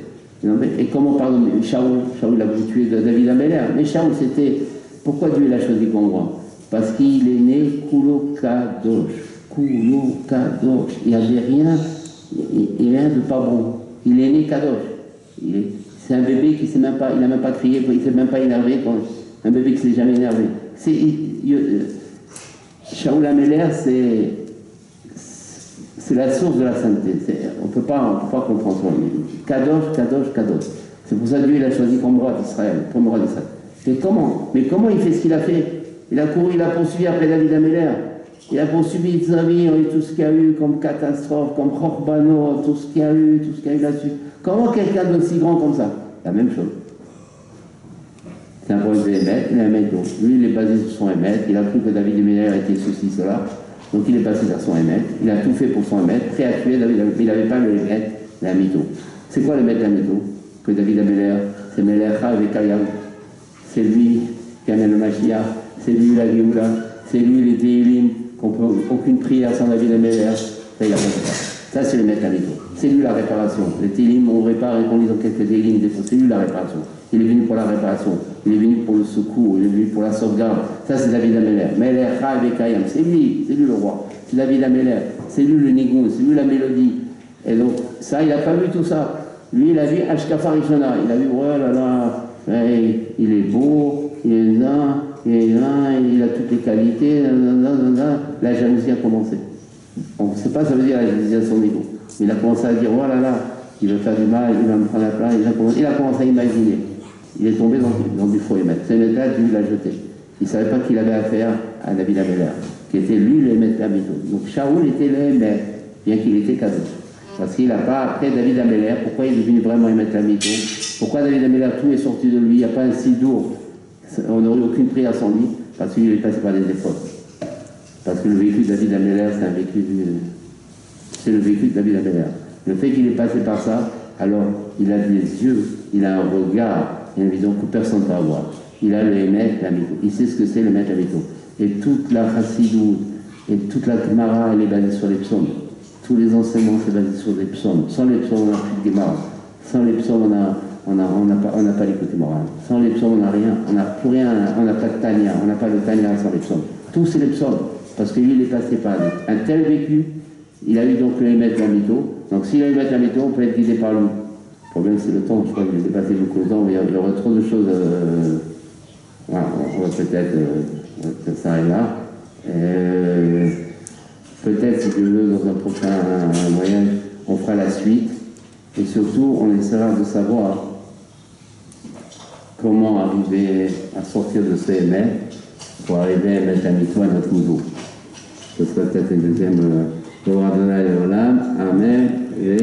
Et comment, pardon, Shaoul a voulu tuer David Améler. Mais Shaoul, c'était... Pourquoi Dieu l'a choisi comme roi? Parce qu'il est né Kulo Kadosh. Kulo Kadosh. Il n'y avait rien de pas bon. Il est né Kadosh. C'est un bébé qui il n'a même pas crié, il ne s'est même pas énervé. Un bébé qui ne s'est jamais énervé. Shaoul Améler, c'est la source de la sainteté. On ne peut pas comprendre ça. Kadosh. C'est pour ça que Dieu a choisi comme roi d'Israël, Mais comment il fait ce qu'il a fait? Il a couru, il a poursuivi après David Améler. Il a poursuivi Tzavir et tout ce qu'il y a eu comme catastrophe, comme Chorbano, tout ce qu'il y a eu là-dessus. Comment quelqu'un d'aussi grand comme ça? La même chose. C'est un problème d'émettre, il a un maître. Lui, il est basé sur son émettre. Il a cru que David Améler était ceci, cela. Donc il est passé vers son émettre. Il a tout fait pour son émettre, prêt à tuer David Améler. Il n'avait pas le émettre, la mytho. C'est quoi le maître, la mytho? Que David Améler, c'est Melecha avec Kayam. C'est lui qui amène le Mashiach. C'est lui la Géoula. C'est lui les Téhilim. Aucune prière sans David Améler. Ça, il a pas fait ça. Ça, c'est le maître, la mytho. C'est lui la réparation. Les Téhilim, on répare et qu'on lit dans quelques Téhilim, des fois, c'est lui la réparation. Il est venu pour la réparation. Il est venu pour le secours. Il est venu pour la sauvegarde. Ça, c'est David Améler. Melecha avec Kayam. C'est lui le roi. C'est David Améler. C'est lui le nigoun. C'est lui la mélodie. Et donc, ça, il n'a pas vu tout ça. Lui, il a vu Ashkafa Rishona. Il a vu, oh là là, il est beau, il est là, il a toutes les qualités, la jalousie a commencé. On ne sait pas, ça veut dire la jalousie à son niveau. Il a commencé à dire, oh là là, il veut faire du mal, il va me prendre la place. Il a commencé à imaginer. Il est tombé dans du faux émettre. C'est le gars, Dieu l'a jeté. Il ne savait pas qu'il avait affaire à David Améler, qui était lui le émettre la mytho. Donc Shaoul était le émettre, bien qu'il était cadeau. Parce qu'il n'a pas, après David Améler, pourquoi il est devenu vraiment émettre la mytho? Pourquoi David Améler, tout est sorti de lui, il n'y a pas un sidour, on n'aurait aucune prière sans lui, parce qu'il est passé par des épreuves. Parce que le vécu de David Améler, c'est le vécu de David Améler. Le fait qu'il est passé par ça, alors il a des yeux, il a un regard, il a une vision que personne ne peut avoir. Il a le émettre la mytho, il sait ce que c'est le émettre la mytho. Et toute la chassidut, et toute la Gemara, elle est basée sur les psaumes. Tous les enseignements, c'est basé sur des psaumes. Sans les psaumes, on n'a plus de Gemara. Sans les psaumes, on n'a pas l'écoute morale. Sans les psaumes, on n'a rien. On n'a plus rien. On n'a pas de Tanya. On n'a pas le Tanya sans les psaumes. Tout, c'est les psaumes. Parce que lui, il est passé par un tel vécu. Il a eu donc le émettre la mytho. Donc, s'il a eu le émettre la mytho, on peut être guidé par lui. Le problème, c'est le temps. Je crois que j'ai dépassé beaucoup de temps. Mais il y aura trop de choses. Voilà, on va peut-être s'arrêter là. peut-être, si Dieu veut, dans un prochain voyage, on fera la suite. Et surtout, on essaiera de savoir comment arriver à sortir de ce MR pour arriver à mettre la mito à notre niveau. Ce serait peut-être une deuxième. Amen. Et